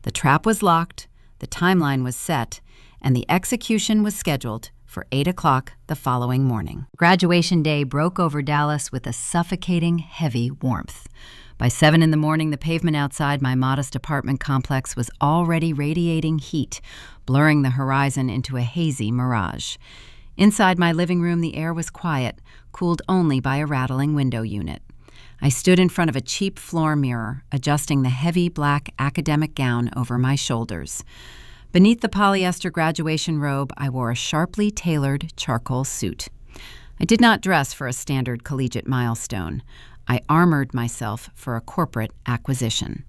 The trap was locked, the timeline was set, and the execution was scheduled for 8 o'clock the following morning. Graduation day broke over Dallas with a suffocating, heavy warmth. By 7 in the morning, the pavement outside my modest apartment complex was already radiating heat, blurring the horizon into a hazy mirage. Inside my living room, the air was quiet, cooled only by a rattling window unit. I stood in front of a cheap floor mirror, adjusting the heavy black academic gown over my shoulders. Beneath the polyester graduation robe, I wore a sharply tailored charcoal suit. I did not dress for a standard collegiate milestone. I armored myself for a corporate acquisition.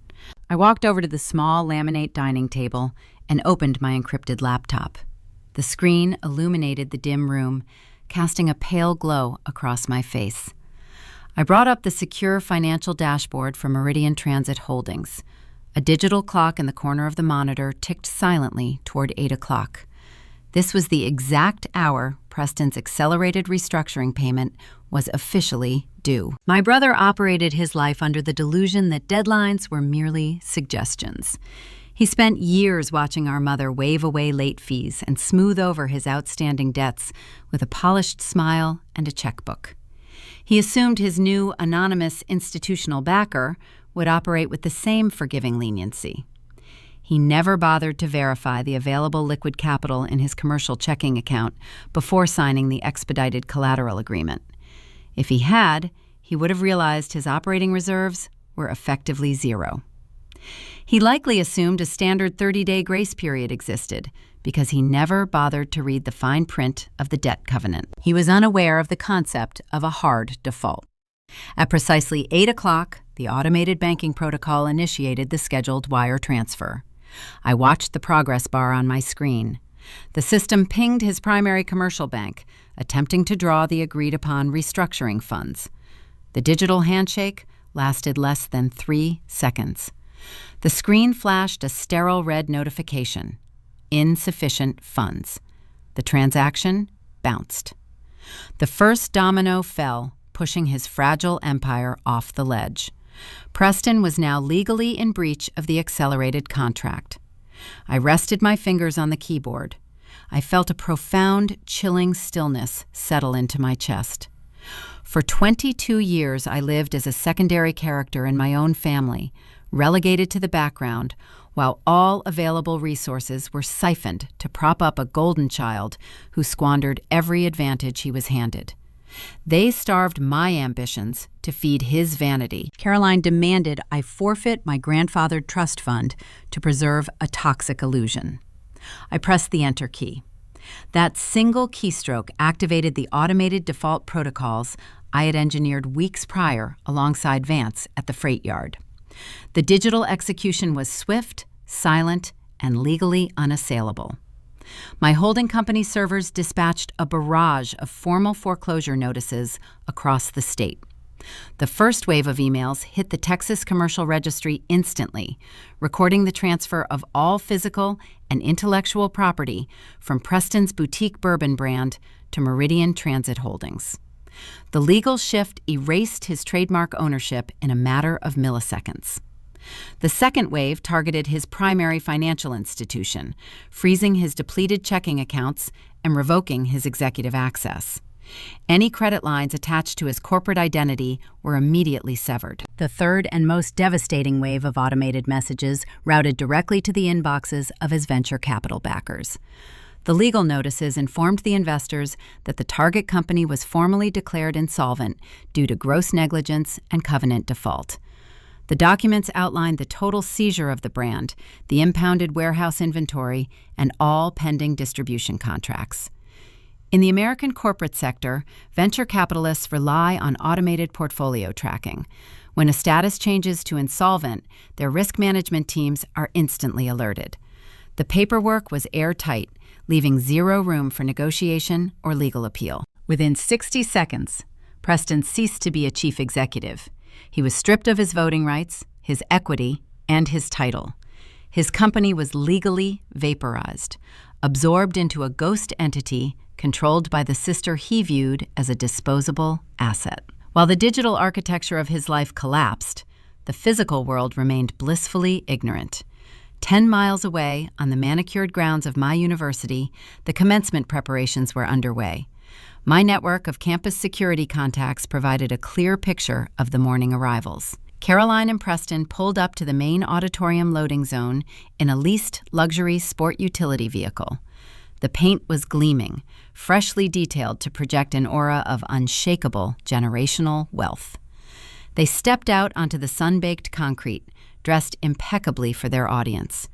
I walked over to the small laminate dining table and opened my encrypted laptop. The screen illuminated the dim room, casting a pale glow across my face. I brought up the secure financial dashboard from Meridian Transit Holdings. A digital clock in the corner of the monitor ticked silently toward 8 o'clock. This was the exact hour Preston's accelerated restructuring payment was officially due. My brother operated his life under the delusion that deadlines were merely suggestions. He spent years watching our mother wave away late fees and smooth over his outstanding debts with a polished smile and a checkbook. He assumed his new anonymous institutional backer would operate with the same forgiving leniency. He never bothered to verify the available liquid capital in his commercial checking account before signing the expedited collateral agreement. If he had, he would have realized his operating reserves were effectively zero. He likely assumed a standard 30-day grace period existed because he never bothered to read the fine print of the debt covenant. He was unaware of the concept of a hard default. At precisely 8 o'clock, the automated banking protocol initiated the scheduled wire transfer. I watched the progress bar on my screen. The system pinged his primary commercial bank, attempting to draw the agreed-upon restructuring funds. The digital handshake lasted less than 3 seconds. The screen flashed a sterile red notification: insufficient funds. The transaction bounced. The first domino fell, pushing his fragile empire off the ledge. Preston was now legally in breach of the accelerated contract. I rested my fingers on the keyboard. I felt a profound, chilling stillness settle into my chest. For 22 years, I lived as a secondary character in my own family, relegated to the background, while all available resources were siphoned to prop up a golden child who squandered every advantage he was handed. They starved my ambitions to feed his vanity. Caroline demanded I forfeit my grandfathered trust fund to preserve a toxic illusion. I pressed the enter key. That single keystroke activated the automated default protocols I had engineered weeks prior alongside Vance at the freight yard. The digital execution was swift, silent, and legally unassailable. My holding company servers dispatched a barrage of formal foreclosure notices across the state. The first wave of emails hit the Texas Commercial Registry instantly, recording the transfer of all physical and intellectual property from Preston's boutique bourbon brand to Meridian Transit Holdings. The legal shift erased his trademark ownership in a matter of milliseconds. The second wave targeted his primary financial institution, freezing his depleted checking accounts and revoking his executive access. Any credit lines attached to his corporate identity were immediately severed. The third and most devastating wave of automated messages routed directly to the inboxes of his venture capital backers. The legal notices informed the investors that the target company was formally declared insolvent due to gross negligence and covenant default. The documents outlined the total seizure of the brand, the impounded warehouse inventory, and all pending distribution contracts. In the American corporate sector, venture capitalists rely on automated portfolio tracking. When a status changes to insolvent, their risk management teams are instantly alerted. The paperwork was airtight, leaving zero room for negotiation or legal appeal. Within 60 seconds, Preston ceased to be a chief executive. He was stripped of his voting rights, his equity, and his title. His company was legally vaporized, absorbed into a ghost entity controlled by the sister he viewed as a disposable asset. While the digital architecture of his life collapsed, the physical world remained blissfully ignorant. 10 miles away, on the manicured grounds of my university, the commencement preparations were underway. My network of campus security contacts provided a clear picture of the morning arrivals. Caroline and Preston pulled up to the main auditorium loading zone in a leased luxury sport utility vehicle. The paint was gleaming, freshly detailed to project an aura of unshakable generational wealth. They stepped out onto the sun-baked concrete, dressed impeccably for their audience.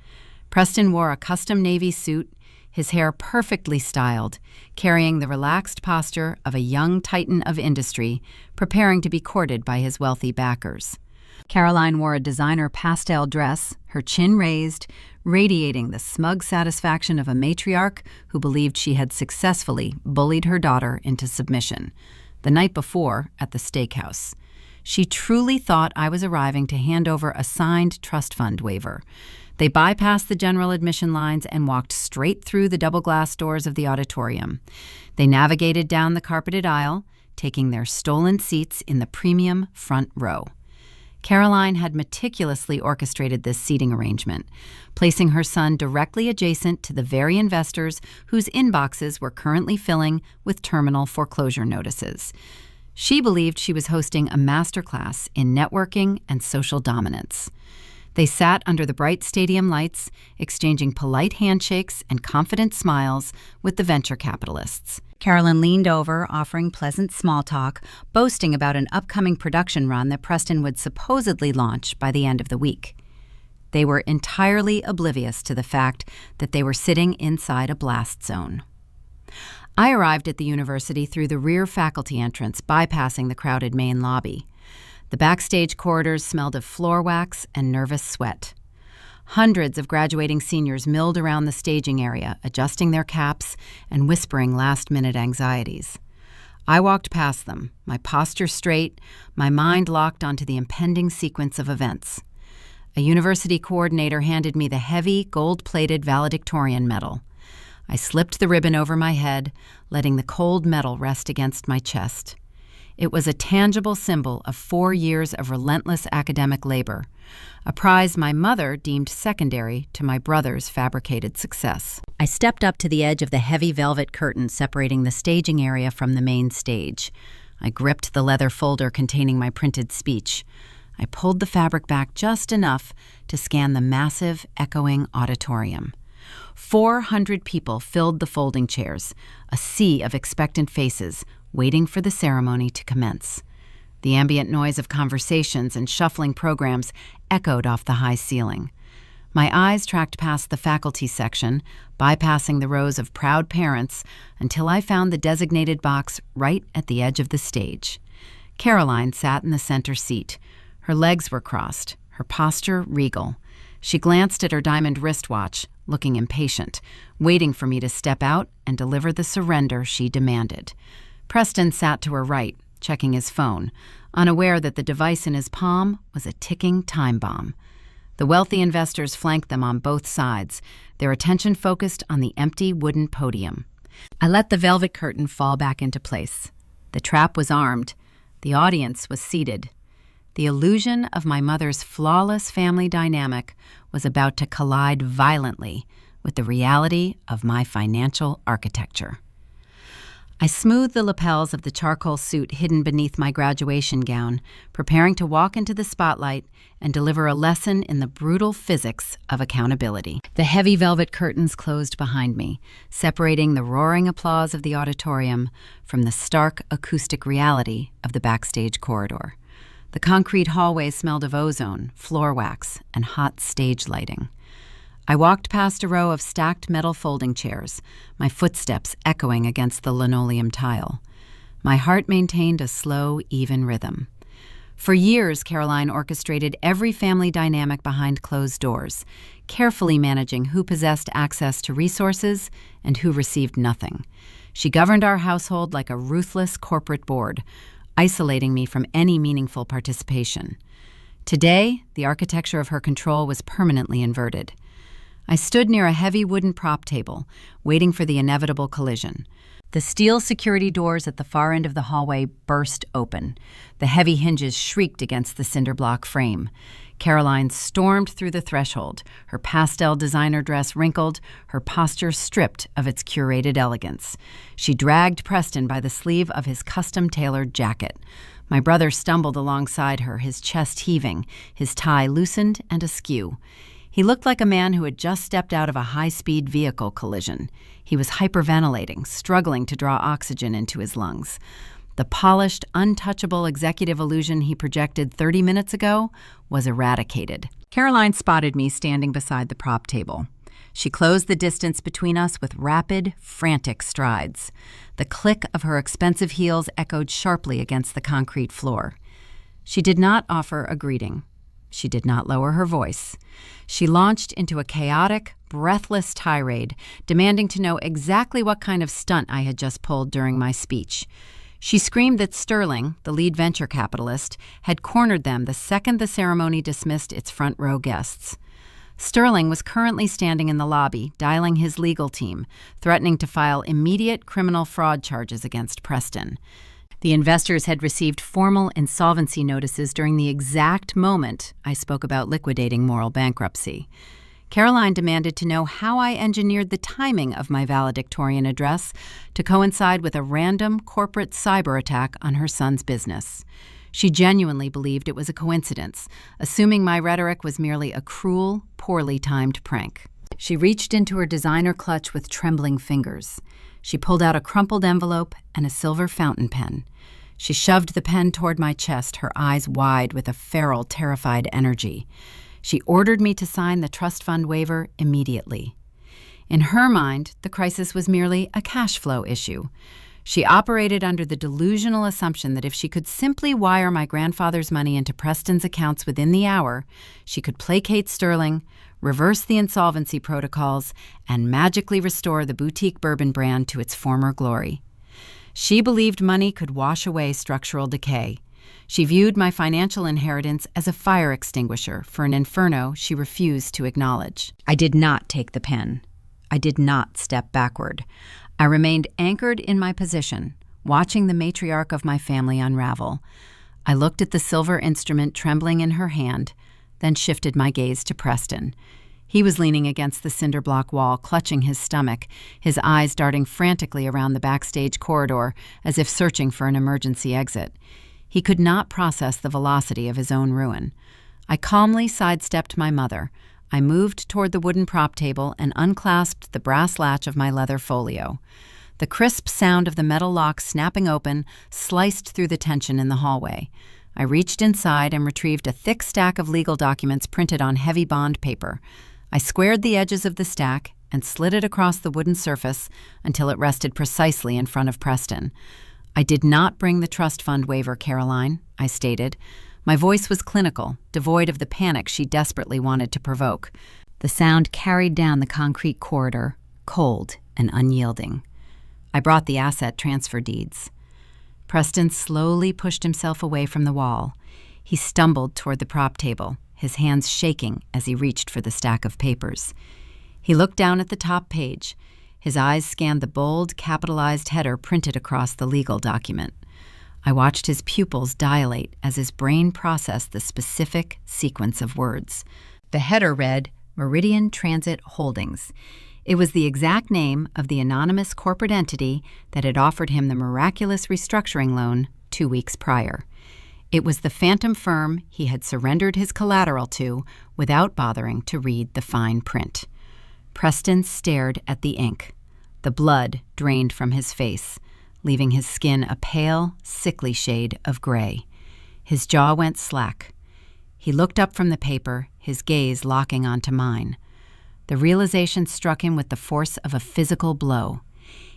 Preston wore a custom navy suit, his hair perfectly styled, carrying the relaxed posture of a young titan of industry preparing to be courted by his wealthy backers. Caroline wore a designer pastel dress, her chin raised, radiating the smug satisfaction of a matriarch who believed she had successfully bullied her daughter into submission. The night before, at the steakhouse, she truly thought I was arriving to hand over a signed trust fund waiver. They bypassed the general admission lines and walked straight through the double-glass doors of the auditorium. They navigated down the carpeted aisle, taking their stolen seats in the premium front row. Caroline had meticulously orchestrated this seating arrangement, placing her son directly adjacent to the very investors whose inboxes were currently filling with terminal foreclosure notices. She believed she was hosting a masterclass in networking and social dominance. They sat under the bright stadium lights, exchanging polite handshakes and confident smiles with the venture capitalists. Carolyn leaned over, offering pleasant small talk, boasting about an upcoming production run that Preston would supposedly launch by the end of the week. They were entirely oblivious to the fact that they were sitting inside a blast zone. I arrived at the university through the rear faculty entrance, bypassing the crowded main lobby. The backstage corridors smelled of floor wax and nervous sweat. Hundreds of graduating seniors milled around the staging area, adjusting their caps and whispering last-minute anxieties. I walked past them, my posture straight, my mind locked onto the impending sequence of events. A university coordinator handed me the heavy, gold-plated Valedictorian medal. I slipped the ribbon over my head, letting the cold metal rest against my chest. It was a tangible symbol of 4 years of relentless academic labor, a prize my mother deemed secondary to my brother's fabricated success. I stepped up to the edge of the heavy velvet curtain separating the staging area from the main stage. I gripped the leather folder containing my printed speech. I pulled the fabric back just enough to scan the massive, echoing auditorium. 400 people filled the folding chairs, a sea of expectant faces, waiting for the ceremony to commence. The ambient noise of conversations and shuffling programs echoed off the high ceiling. My eyes tracked past the faculty section, bypassing the rows of proud parents, until I found the designated box right at the edge of the stage. Caroline sat in the center seat. Her legs were crossed, her posture regal. She glanced at her diamond wristwatch, looking impatient, waiting for me to step out and deliver the surrender she demanded. Preston sat to her right, checking his phone, unaware that the device in his palm was a ticking time bomb. The wealthy investors flanked them on both sides, their attention focused on the empty wooden podium. I let the velvet curtain fall back into place. The trap was armed. The audience was seated. The illusion of my mother's flawless family dynamic was about to collide violently with the reality of my financial architecture. I smoothed the lapels of the charcoal suit hidden beneath my graduation gown, preparing to walk into the spotlight and deliver a lesson in the brutal physics of accountability. The heavy velvet curtains closed behind me, separating the roaring applause of the auditorium from the stark acoustic reality of the backstage corridor. The concrete hallway smelled of ozone, floor wax, and hot stage lighting. I walked past a row of stacked metal folding chairs, my footsteps echoing against the linoleum tile. My heart maintained a slow, even rhythm. For years, Caroline orchestrated every family dynamic behind closed doors, carefully managing who possessed access to resources and who received nothing. She governed our household like a ruthless corporate board, isolating me from any meaningful participation. Today, the architecture of her control was permanently inverted. I stood near a heavy wooden prop table, waiting for the inevitable collision. The steel security doors at the far end of the hallway burst open. The heavy hinges shrieked against the cinder block frame. Caroline stormed through the threshold, her pastel designer dress wrinkled, her posture stripped of its curated elegance. She dragged Preston by the sleeve of his custom-tailored jacket. My brother stumbled alongside her, his chest heaving, his tie loosened and askew. He looked like a man who had just stepped out of a high-speed vehicle collision. He was hyperventilating, struggling to draw oxygen into his lungs. The polished, untouchable executive illusion he projected 30 minutes ago was eradicated. Caroline spotted me standing beside the prop table. She closed the distance between us with rapid, frantic strides. The click of her expensive heels echoed sharply against the concrete floor. She did not offer a greeting. She did not lower her voice. She launched into a chaotic, breathless tirade, demanding to know exactly what kind of stunt I had just pulled during my speech. She screamed that Sterling, the lead venture capitalist, had cornered them the second the ceremony dismissed its front row guests. Sterling was currently standing in the lobby, dialing his legal team, threatening to file immediate criminal fraud charges against Preston. The investors had received formal insolvency notices during the exact moment I spoke about liquidating moral bankruptcy. Caroline demanded to know how I engineered the timing of my valedictorian address to coincide with a random corporate cyber attack on her son's business. She genuinely believed it was a coincidence, assuming my rhetoric was merely a cruel, poorly timed prank. She reached into her designer clutch with trembling fingers. She pulled out a crumpled envelope and a silver fountain pen. She shoved the pen toward my chest, her eyes wide with a feral, terrified energy. She ordered me to sign the trust fund waiver immediately. In her mind, the crisis was merely a cash flow issue. She operated under the delusional assumption that if she could simply wire my grandfather's money into Preston's accounts within the hour, she could placate Sterling, reverse the insolvency protocols, and magically restore the boutique bourbon brand to its former glory. She believed money could wash away structural decay. She viewed my financial inheritance as a fire extinguisher for an inferno she refused to acknowledge. I did not take the pen. I did not step backward. I remained anchored in my position, watching the matriarch of my family unravel. I looked at the silver instrument trembling in her hand, then shifted my gaze to Preston. He was leaning against the cinder block wall, clutching his stomach, his eyes darting frantically around the backstage corridor as if searching for an emergency exit. He could not process the velocity of his own ruin. I calmly sidestepped my mother. I moved toward the wooden prop table and unclasped the brass latch of my leather folio. The crisp sound of the metal lock snapping open sliced through the tension in the hallway. I reached inside and retrieved a thick stack of legal documents printed on heavy bond paper. I squared the edges of the stack and slid it across the wooden surface until it rested precisely in front of Preston. I did not bring the trust fund waiver, Caroline, I stated. My voice was clinical, devoid of the panic she desperately wanted to provoke. The sound carried down the concrete corridor, cold and unyielding. I brought the asset transfer deeds. Preston slowly pushed himself away from the wall. He stumbled toward the prop table, his hands shaking as he reached for the stack of papers. He looked down at the top page. His eyes scanned the bold, capitalized header printed across the legal document. I watched his pupils dilate as his brain processed the specific sequence of words. The header read, Meridian Transit Holdings. It was the exact name of the anonymous corporate entity that had offered him the miraculous restructuring loan 2 weeks prior. It was the phantom firm he had surrendered his collateral to without bothering to read the fine print. Preston stared at the ink. The blood drained from his face, leaving his skin a pale, sickly shade of gray. His jaw went slack. He looked up from the paper, his gaze locking onto mine. The realization struck him with the force of a physical blow.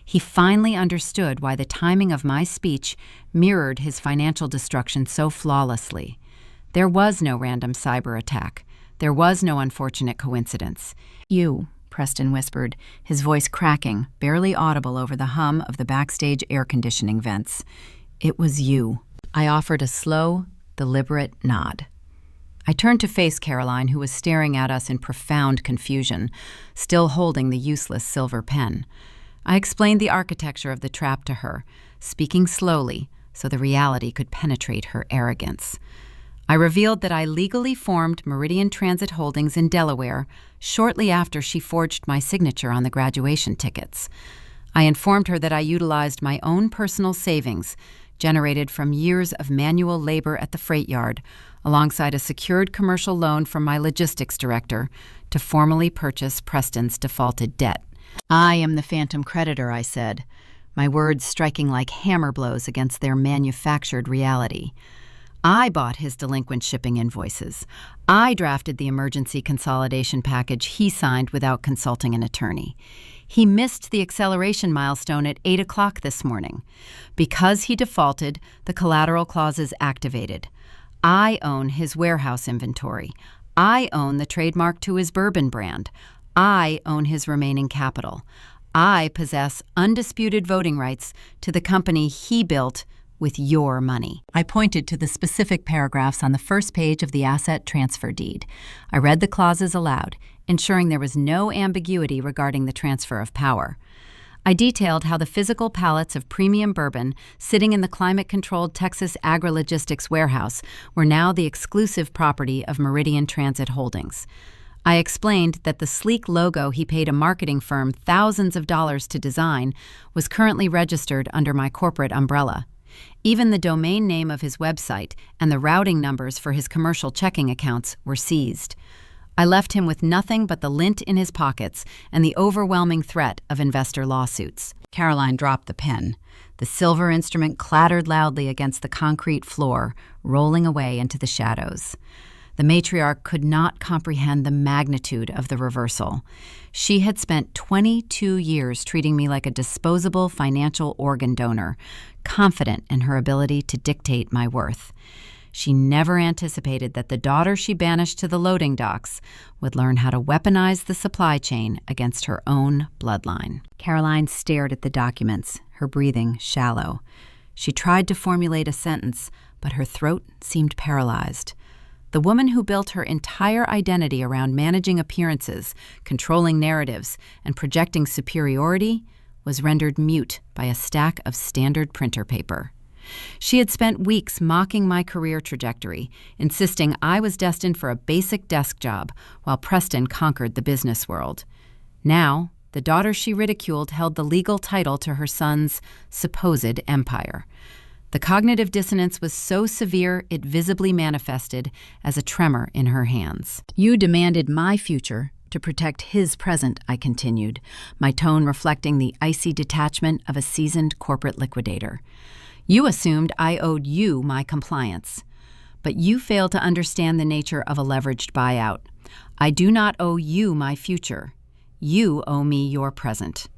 He finally understood why the timing of my speech mirrored his financial destruction so flawlessly. There was no random cyber attack. There was no unfortunate coincidence. "You," Preston whispered, his voice cracking, barely audible over the hum of the backstage air conditioning vents. "It was you." I offered a slow, deliberate nod. I turned to face Caroline, who was staring at us in profound confusion, still holding the useless silver pen. I explained the architecture of the trap to her, speaking slowly so the reality could penetrate her arrogance. I revealed that I legally formed Meridian Transit Holdings in Delaware shortly after she forged my signature on the graduation tickets. I informed her that I utilized my own personal savings, generated from years of manual labor at the freight yard, alongside a secured commercial loan from my logistics director, to formally purchase Preston's defaulted debt. "I am the phantom creditor," I said, my words striking like hammer blows against their manufactured reality. I bought his delinquent shipping invoices. I drafted the emergency consolidation package he signed without consulting an attorney. He missed the acceleration milestone at 8 o'clock this morning. Because he defaulted, the collateral clauses activated. I own his warehouse inventory. I own the trademark to his bourbon brand. I own his remaining capital. I possess undisputed voting rights to the company he built with your money. I pointed to the specific paragraphs on the first page of the asset transfer deed. I read the clauses aloud, ensuring there was no ambiguity regarding the transfer of power. I detailed how the physical pallets of premium bourbon sitting in the climate-controlled Texas Agri-Logistics warehouse were now the exclusive property of Meridian Transit Holdings. I explained that the sleek logo he paid a marketing firm thousands of dollars to design was currently registered under my corporate umbrella. Even the domain name of his website and the routing numbers for his commercial checking accounts were seized. I left him with nothing but the lint in his pockets and the overwhelming threat of investor lawsuits. Caroline dropped the pen. The silver instrument clattered loudly against the concrete floor, rolling away into the shadows. The matriarch could not comprehend the magnitude of the reversal. She had spent 22 years treating me like a disposable financial organ donor, confident in her ability to dictate my worth. She never anticipated that the daughter she banished to the loading docks would learn how to weaponize the supply chain against her own bloodline. Caroline stared at the documents, her breathing shallow. She tried to formulate a sentence, but her throat seemed paralyzed. The woman who built her entire identity around managing appearances, controlling narratives, and projecting superiority was rendered mute by a stack of standard printer paper. She had spent weeks mocking my career trajectory, insisting I was destined for a basic desk job while Preston conquered the business world. Now, the daughter she ridiculed held the legal title to her son's supposed empire. The cognitive dissonance was so severe it visibly manifested as a tremor in her hands. "You demanded my future to protect his present," I continued, my tone reflecting the icy detachment of a seasoned corporate liquidator. "You assumed I owed you my compliance. But you failed to understand the nature of a leveraged buyout. I do not owe you my future. You owe me your present.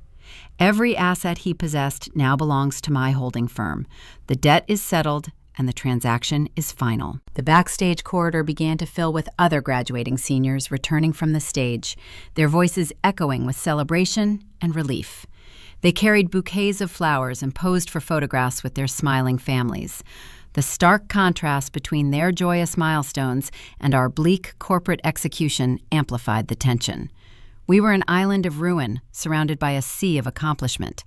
Every asset he possessed now belongs to my holding firm. The debt is settled, and the transaction is final." The backstage corridor began to fill with other graduating seniors returning from the stage, their voices echoing with celebration and relief. They carried bouquets of flowers and posed for photographs with their smiling families. The stark contrast between their joyous milestones and our bleak corporate execution amplified the tension. We were an island of ruin, surrounded by a sea of accomplishment.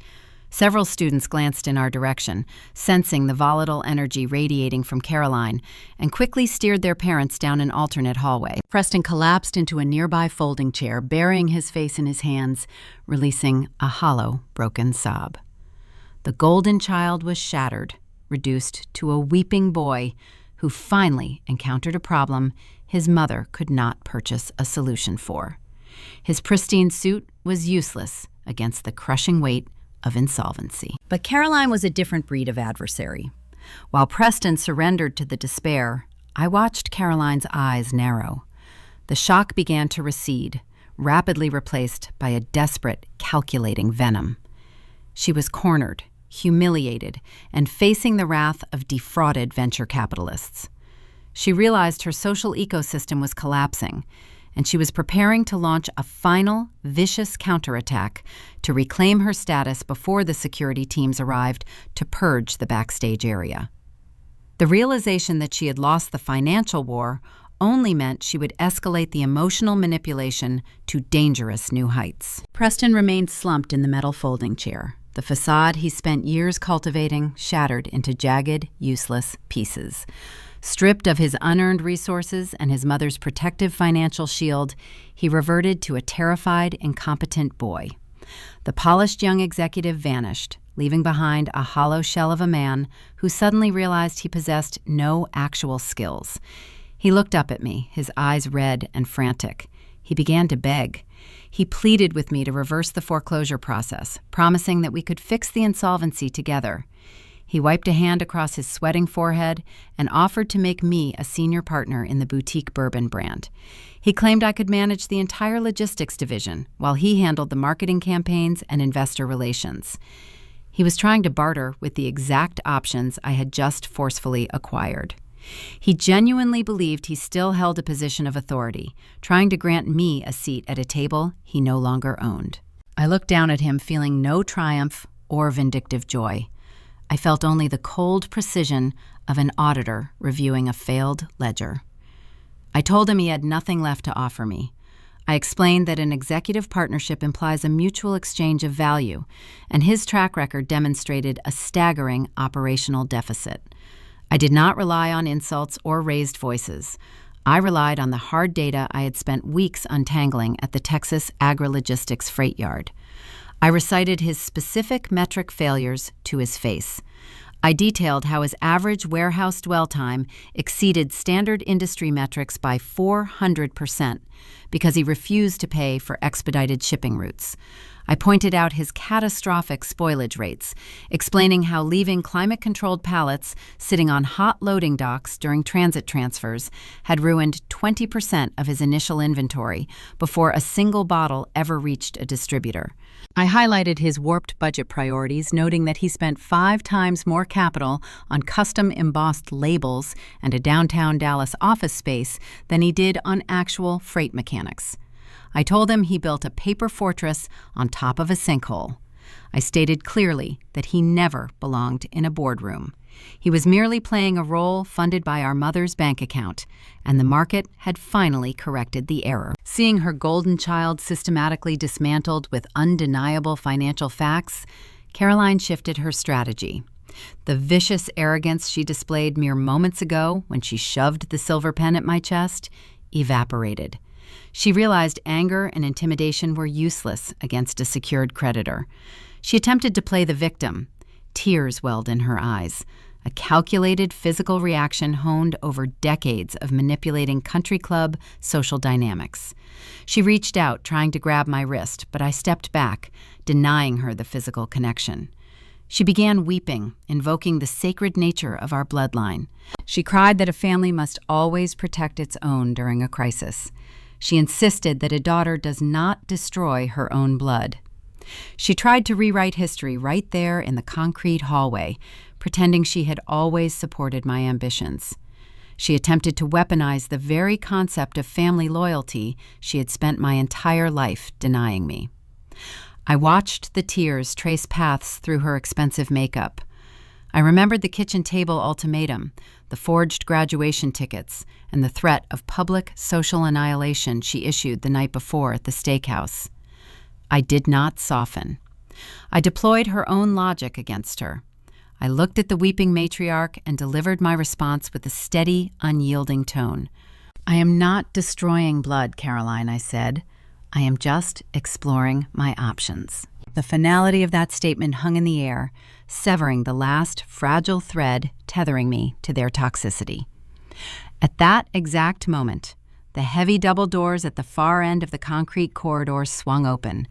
Several students glanced in our direction, sensing the volatile energy radiating from Caroline, and quickly steered their parents down an alternate hallway. Preston collapsed into a nearby folding chair, burying his face in his hands, releasing a hollow, broken sob. The golden child was shattered, reduced to a weeping boy who finally encountered a problem his mother could not purchase a solution for. His pristine suit was useless against the crushing weight of insolvency. But Caroline was a different breed of adversary. While Preston surrendered to the despair, I watched Caroline's eyes narrow. The shock began to recede, rapidly replaced by a desperate, calculating venom. She was cornered, humiliated, and facing the wrath of defrauded venture capitalists. She realized her social ecosystem was collapsing, and she was preparing to launch a final, vicious counterattack to reclaim her status before the security teams arrived to purge the backstage area. The realization that she had lost the financial war only meant she would escalate the emotional manipulation to dangerous new heights. Preston remained slumped in the metal folding chair, the facade he spent years cultivating shattered into jagged, useless pieces. Stripped of his unearned resources and his mother's protective financial shield, he reverted to a terrified, incompetent boy. The polished young executive vanished, leaving behind a hollow shell of a man who suddenly realized he possessed no actual skills. He looked up at me, his eyes red and frantic. He began to beg. He pleaded with me to reverse the foreclosure process, promising that we could fix the insolvency together. He wiped a hand across his sweating forehead and offered to make me a senior partner in the boutique bourbon brand. He claimed I could manage the entire logistics division while he handled the marketing campaigns and investor relations. He was trying to barter with the exact options I had just forcefully acquired. He genuinely believed he still held a position of authority, trying to grant me a seat at a table he no longer owned. I looked down at him, feeling no triumph or vindictive joy. I felt only the cold precision of an auditor reviewing a failed ledger. I told him he had nothing left to offer me. I explained that an executive partnership implies a mutual exchange of value, and his track record demonstrated a staggering operational deficit. I did not rely on insults or raised voices. I relied on the hard data I had spent weeks untangling at the Texas Agri-Logistics Freight Yard. I recited his specific metric failures to his face. I detailed how his average warehouse dwell time exceeded standard industry metrics by 400% because he refused to pay for expedited shipping routes. I pointed out his catastrophic spoilage rates, explaining how leaving climate-controlled pallets sitting on hot loading docks during transit transfers had ruined 20% of his initial inventory before a single bottle ever reached a distributor. I highlighted his warped budget priorities, noting that he spent 5 times more capital on custom embossed labels and a downtown Dallas office space than he did on actual freight mechanics. I told him he built a paper fortress on top of a sinkhole. I stated clearly that he never belonged in a boardroom. He was merely playing a role funded by our mother's bank account, and the market had finally corrected the error. Seeing her golden child systematically dismantled with undeniable financial facts, Caroline shifted her strategy. The vicious arrogance she displayed mere moments ago when she shoved the silver pen at my chest evaporated. She realized anger and intimidation were useless against a secured creditor. She attempted to play the victim. Tears welled in her eyes, a calculated physical reaction honed over decades of manipulating country club social dynamics. She reached out, trying to grab my wrist, but I stepped back, denying her the physical connection. She began weeping, invoking the sacred nature of our bloodline. She cried that a family must always protect its own during a crisis. She insisted that a daughter does not destroy her own blood. She tried to rewrite history right there in the concrete hallway, pretending she had always supported my ambitions. She attempted to weaponize the very concept of family loyalty she had spent my entire life denying me. I watched the tears trace paths through her expensive makeup. I remembered the kitchen table ultimatum, the forged graduation tickets, and the threat of public social annihilation she issued the night before at the steakhouse. I did not soften. I deployed her own logic against her. I looked at the weeping matriarch and delivered my response with a steady, unyielding tone. "I am not destroying blood, Caroline," I said. "I am just exploring my options." The finality of that statement hung in the air, severing the last fragile thread tethering me to their toxicity. At that exact moment, the heavy double doors at the far end of the concrete corridor swung open.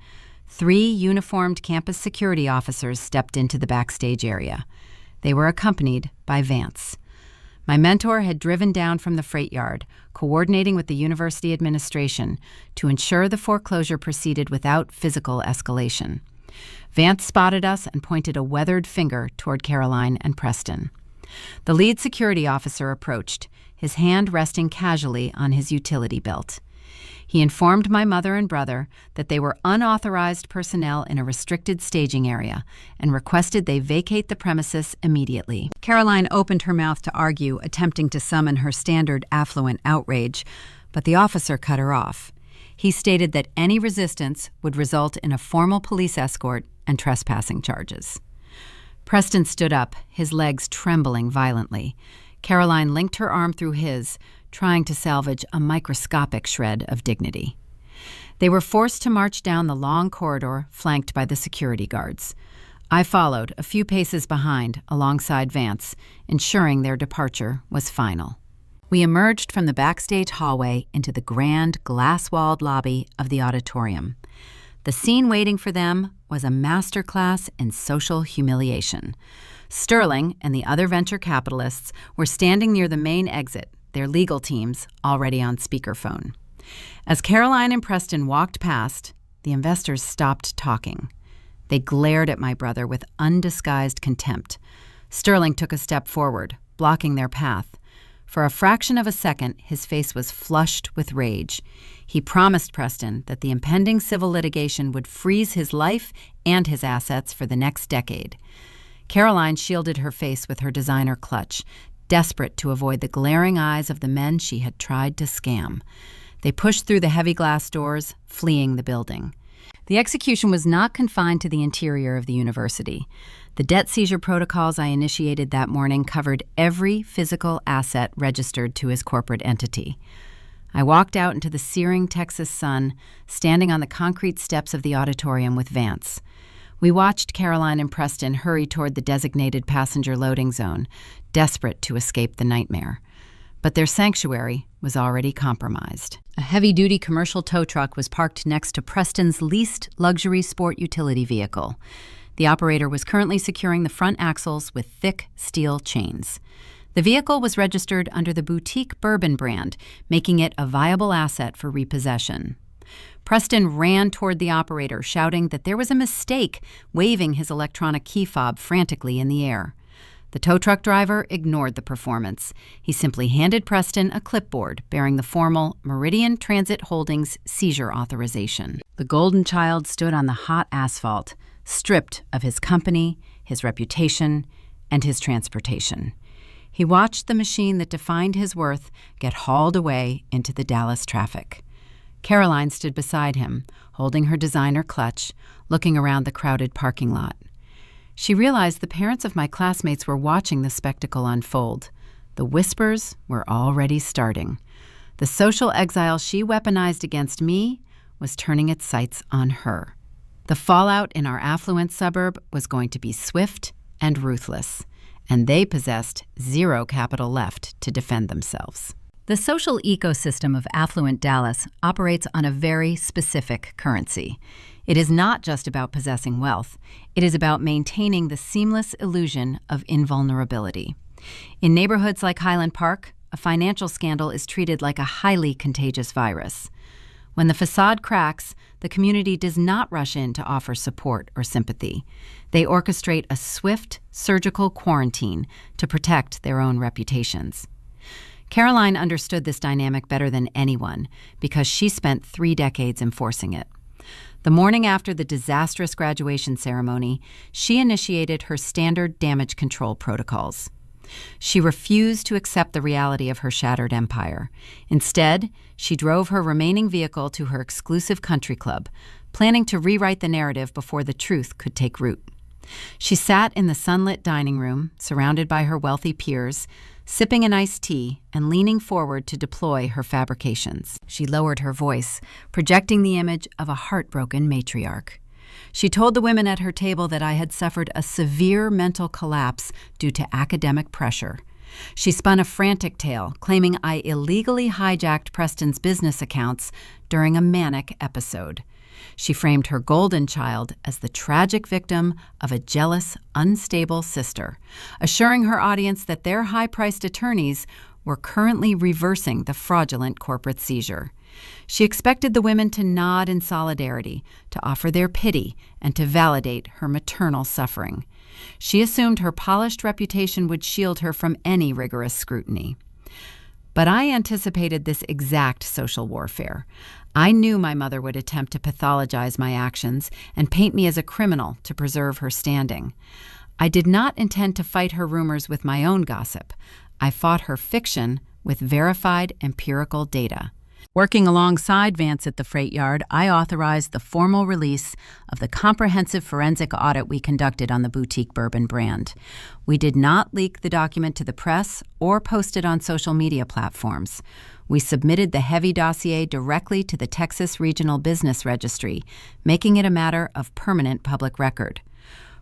3 uniformed campus security officers stepped into the backstage area. They were accompanied by Vance. My mentor had driven down from the freight yard, coordinating with the university administration to ensure the foreclosure proceeded without physical escalation. Vance spotted us and pointed a weathered finger toward Caroline and Preston. The lead security officer approached, his hand resting casually on his utility belt. He informed my mother and brother that they were unauthorized personnel in a restricted staging area and requested they vacate the premises immediately. Caroline opened her mouth to argue, attempting to summon her standard affluent outrage, but the officer cut her off. He stated that any resistance would result in a formal police escort and trespassing charges. Preston stood up, his legs trembling violently. Caroline linked her arm through his, trying to salvage a microscopic shred of dignity. They were forced to march down the long corridor, flanked by the security guards. I followed, a few paces behind, alongside Vance, ensuring their departure was final. We emerged from the backstage hallway into the grand, glass-walled lobby of the auditorium. The scene waiting for them was a masterclass in social humiliation. Sterling and the other venture capitalists were standing near the main exit, their legal teams already on speakerphone. As Caroline and Preston walked past, the investors stopped talking. They glared at my brother with undisguised contempt. Sterling took a step forward, blocking their path. For a fraction of a second, his face was flushed with rage. He promised Preston that the impending civil litigation would freeze his life and his assets for the next decade. Caroline shielded her face with her designer clutch, desperate to avoid the glaring eyes of the men she had tried to scam. They pushed through the heavy glass doors, fleeing the building. The execution was not confined to the interior of the university. The debt seizure protocols I initiated that morning covered every physical asset registered to his corporate entity. I walked out into the searing Texas sun, standing on the concrete steps of the auditorium with Vance. We watched Caroline and Preston hurry toward the designated passenger loading zone, desperate to escape the nightmare. But their sanctuary was already compromised. A heavy-duty commercial tow truck was parked next to Preston's leased luxury sport utility vehicle. The operator was currently securing the front axles with thick steel chains. The vehicle was registered under the boutique Bourbon brand, making it a viable asset for repossession. Preston ran toward the operator, shouting that there was a mistake, waving his electronic key fob frantically in the air. The tow truck driver ignored the performance. He simply handed Preston a clipboard bearing the formal Meridian Transit Holdings seizure authorization. The golden child stood on the hot asphalt, stripped of his company, his reputation, and his transportation. He watched the machine that defined his worth get hauled away into the Dallas traffic. Caroline stood beside him, holding her designer clutch, looking around the crowded parking lot. She realized the parents of my classmates were watching the spectacle unfold. The whispers were already starting. The social exile she weaponized against me was turning its sights on her. The fallout in our affluent suburb was going to be swift and ruthless, and they possessed zero capital left to defend themselves. The social ecosystem of affluent Dallas operates on a very specific currency. It is not just about possessing wealth. It is about maintaining the seamless illusion of invulnerability. In neighborhoods like Highland Park, a financial scandal is treated like a highly contagious virus. When the facade cracks, the community does not rush in to offer support or sympathy. They orchestrate a swift, surgical quarantine to protect their own reputations. Caroline understood this dynamic better than anyone because she spent 3 decades enforcing it. The morning after the disastrous graduation ceremony, she initiated her standard damage control protocols. She refused to accept the reality of her shattered empire. Instead, she drove her remaining vehicle to her exclusive country club, planning to rewrite the narrative before the truth could take root. She sat in the sunlit dining room, surrounded by her wealthy peers, sipping an iced tea and leaning forward to deploy her fabrications. She lowered her voice, projecting the image of a heartbroken matriarch. She told the women at her table that I had suffered a severe mental collapse due to academic pressure. She spun a frantic tale, claiming I illegally hijacked Preston's business accounts during a manic episode. She framed her golden child as the tragic victim of a jealous, unstable sister, assuring her audience that their high-priced attorneys were currently reversing the fraudulent corporate seizure. She expected the women to nod in solidarity, to offer their pity, and to validate her maternal suffering. She assumed her polished reputation would shield her from any rigorous scrutiny. But I anticipated this exact social warfare. I knew my mother would attempt to pathologize my actions and paint me as a criminal to preserve her standing. I did not intend to fight her rumors with my own gossip. I fought her fiction with verified empirical data. Working alongside Vance at the freight yard, I authorized the formal release of the comprehensive forensic audit we conducted on the boutique bourbon brand. We did not leak the document to the press or post it on social media platforms. We submitted the heavy dossier directly to the Texas Regional Business Registry, making it a matter of permanent public record.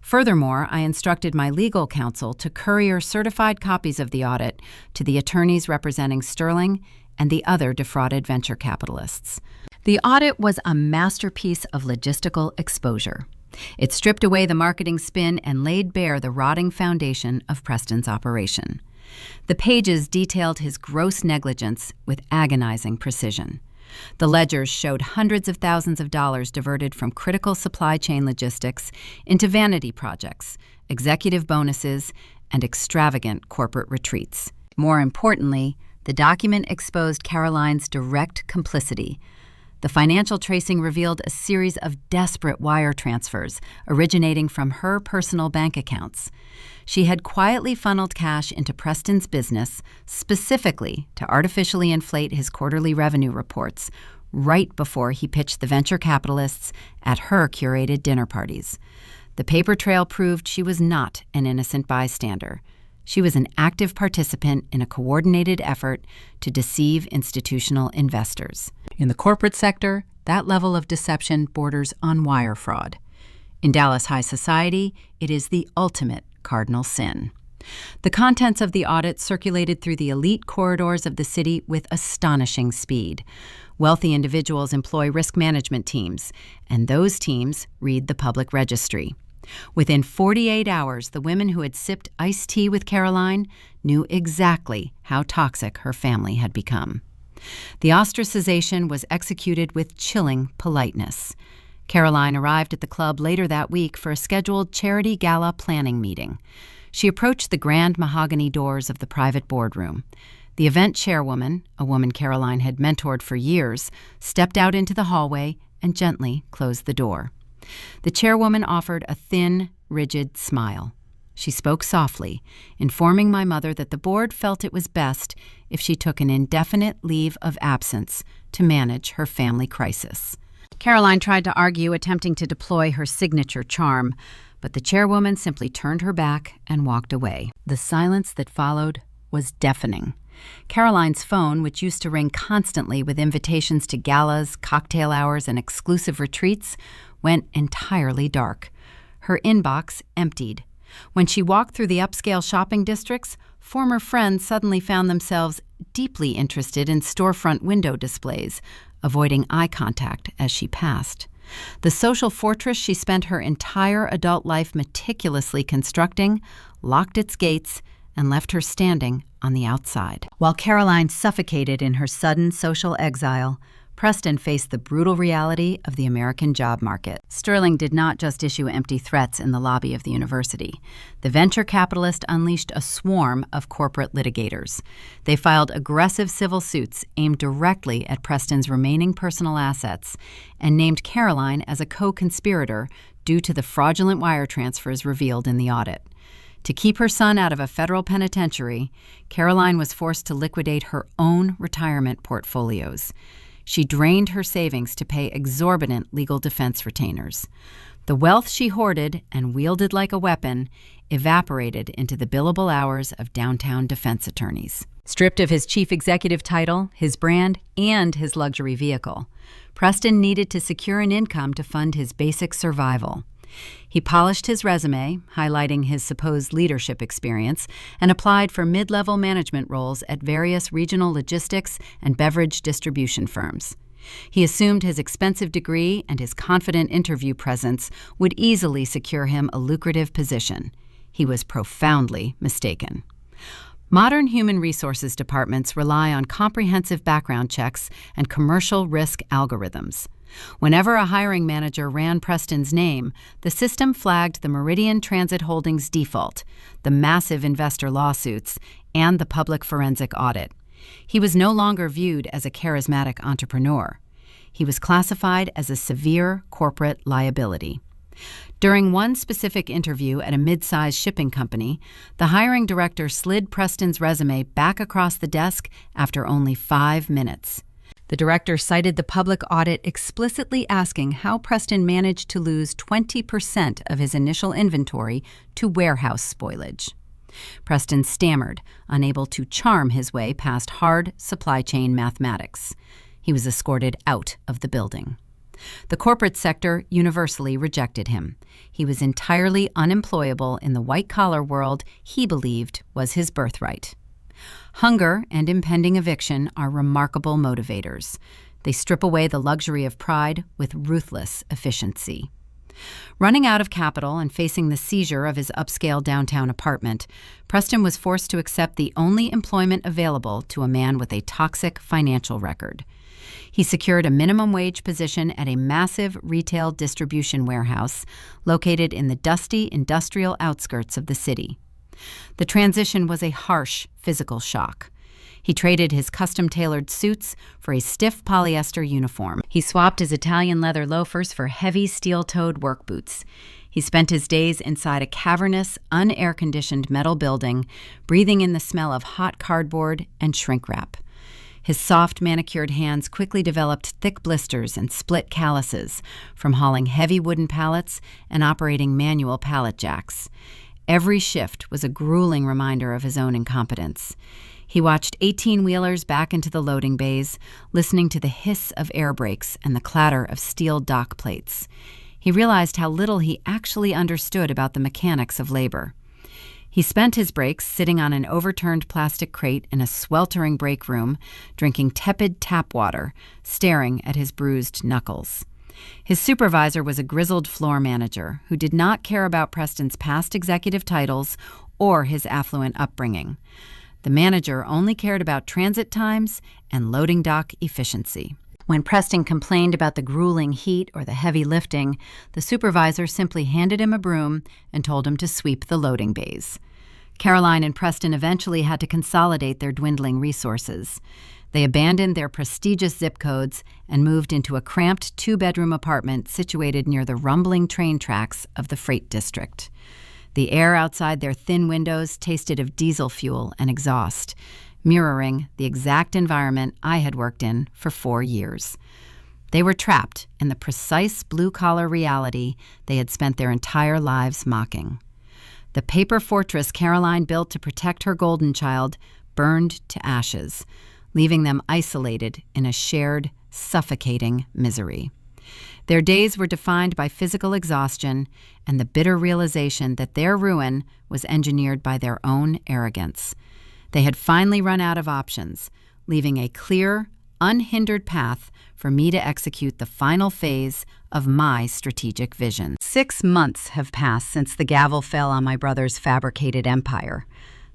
Furthermore, I instructed my legal counsel to courier certified copies of the audit to the attorneys representing Sterling and the other defrauded venture capitalists. The audit was a masterpiece of logistical exposure. It stripped away the marketing spin and laid bare the rotting foundation of Preston's operation. The pages detailed his gross negligence with agonizing precision. The ledgers showed hundreds of thousands of dollars diverted from critical supply chain logistics into vanity projects, executive bonuses, and extravagant corporate retreats. More importantly, the document exposed Caroline's direct complicity. The financial tracing revealed a series of desperate wire transfers originating from her personal bank accounts. She had quietly funneled cash into Preston's business specifically to artificially inflate his quarterly revenue reports right before he pitched the venture capitalists at her curated dinner parties. The paper trail proved she was not an innocent bystander. She was an active participant in a coordinated effort to deceive institutional investors. In the corporate sector, that level of deception borders on wire fraud. In Dallas high society, it is the ultimate cardinal sin. The contents of the audit circulated through the elite corridors of the city with astonishing speed. Wealthy individuals employ risk management teams, and those teams read the public registry. Within 48 hours, the women who had sipped iced tea with Caroline knew exactly how toxic her family had become. The ostracization was executed with chilling politeness. Caroline arrived at the club later that week for a scheduled charity gala planning meeting. She approached the grand mahogany doors of the private boardroom. The event chairwoman, a woman Caroline had mentored for years, stepped out into the hallway and gently closed the door. The chairwoman offered a thin, rigid smile. She spoke softly, informing my mother that the board felt it was best if she took an indefinite leave of absence to manage her family crisis. Caroline tried to argue, attempting to deploy her signature charm, but the chairwoman simply turned her back and walked away. The silence that followed was deafening. Caroline's phone, which used to ring constantly with invitations to galas, cocktail hours, and exclusive retreats, went entirely dark. Her inbox emptied. When she walked through the upscale shopping districts, former friends suddenly found themselves deeply interested in storefront window displays, avoiding eye contact as she passed. The social fortress she spent her entire adult life meticulously constructing locked its gates and left her standing on the outside. While Caroline suffocated in her sudden social exile, Preston faced the brutal reality of the American job market. Sterling did not just issue empty threats in the lobby of the university. The venture capitalist unleashed a swarm of corporate litigators. They filed aggressive civil suits aimed directly at Preston's remaining personal assets and named Caroline as a co-conspirator due to the fraudulent wire transfers revealed in the audit. To keep her son out of a federal penitentiary, Caroline was forced to liquidate her own retirement portfolios. She drained her savings to pay exorbitant legal defense retainers. The wealth she hoarded and wielded like a weapon evaporated into the billable hours of downtown defense attorneys. Stripped of his chief executive title, his brand, and his luxury vehicle, Preston needed to secure an income to fund his basic survival. He polished his resume, highlighting his supposed leadership experience, and applied for mid-level management roles at various regional logistics and beverage distribution firms. He assumed his expensive degree and his confident interview presence would easily secure him a lucrative position. He was profoundly mistaken. Modern human resources departments rely on comprehensive background checks and commercial risk algorithms. Whenever a hiring manager ran Preston's name, the system flagged the Meridian Transit Holdings default, the massive investor lawsuits, and the public forensic audit. He was no longer viewed as a charismatic entrepreneur. He was classified as a severe corporate liability. During one specific interview at a mid-sized shipping company, the hiring director slid Preston's resume back across the desk after only 5 minutes. The director cited the public audit explicitly asking how Preston managed to lose 20% of his initial inventory to warehouse spoilage. Preston stammered, unable to charm his way past hard supply chain mathematics. He was escorted out of the building. The corporate sector universally rejected him. He was entirely unemployable in the white-collar world he believed was his birthright. Hunger and impending eviction are remarkable motivators. They strip away the luxury of pride with ruthless efficiency. Running out of capital and facing the seizure of his upscale downtown apartment, Preston was forced to accept the only employment available to a man with a toxic financial record. He secured a minimum wage position at a massive retail distribution warehouse located in the dusty industrial outskirts of the city. The transition was a harsh physical shock. He traded his custom-tailored suits for a stiff polyester uniform. He swapped his Italian leather loafers for heavy steel-toed work boots. He spent his days inside a cavernous, un-air-conditioned metal building, breathing in the smell of hot cardboard and shrink wrap. His soft, manicured hands quickly developed thick blisters and split calluses from hauling heavy wooden pallets and operating manual pallet jacks. Every shift was a grueling reminder of his own incompetence. He watched 18-wheelers back into the loading bays, listening to the hiss of air brakes and the clatter of steel dock plates. He realized how little he actually understood about the mechanics of labor. He spent his breaks sitting on an overturned plastic crate in a sweltering break room, drinking tepid tap water, staring at his bruised knuckles. His supervisor was a grizzled floor manager who did not care about Preston's past executive titles or his affluent upbringing. The manager only cared about transit times and loading dock efficiency. When Preston complained about the grueling heat or the heavy lifting, the supervisor simply handed him a broom and told him to sweep the loading bays. Caroline and Preston eventually had to consolidate their dwindling resources. They abandoned their prestigious zip codes and moved into a cramped 2-bedroom apartment situated near the rumbling train tracks of the freight district. The air outside their thin windows tasted of diesel fuel and exhaust, mirroring the exact environment I had worked in for 4 years. They were trapped in the precise blue-collar reality they had spent their entire lives mocking. The paper fortress Caroline built to protect her golden child burned to ashes, leaving them isolated in a shared, suffocating misery. Their days were defined by physical exhaustion and the bitter realization that their ruin was engineered by their own arrogance. They had finally run out of options, leaving a clear, unhindered path for me to execute the final phase of my strategic vision. 6 months have passed since the gavel fell on my brother's fabricated empire.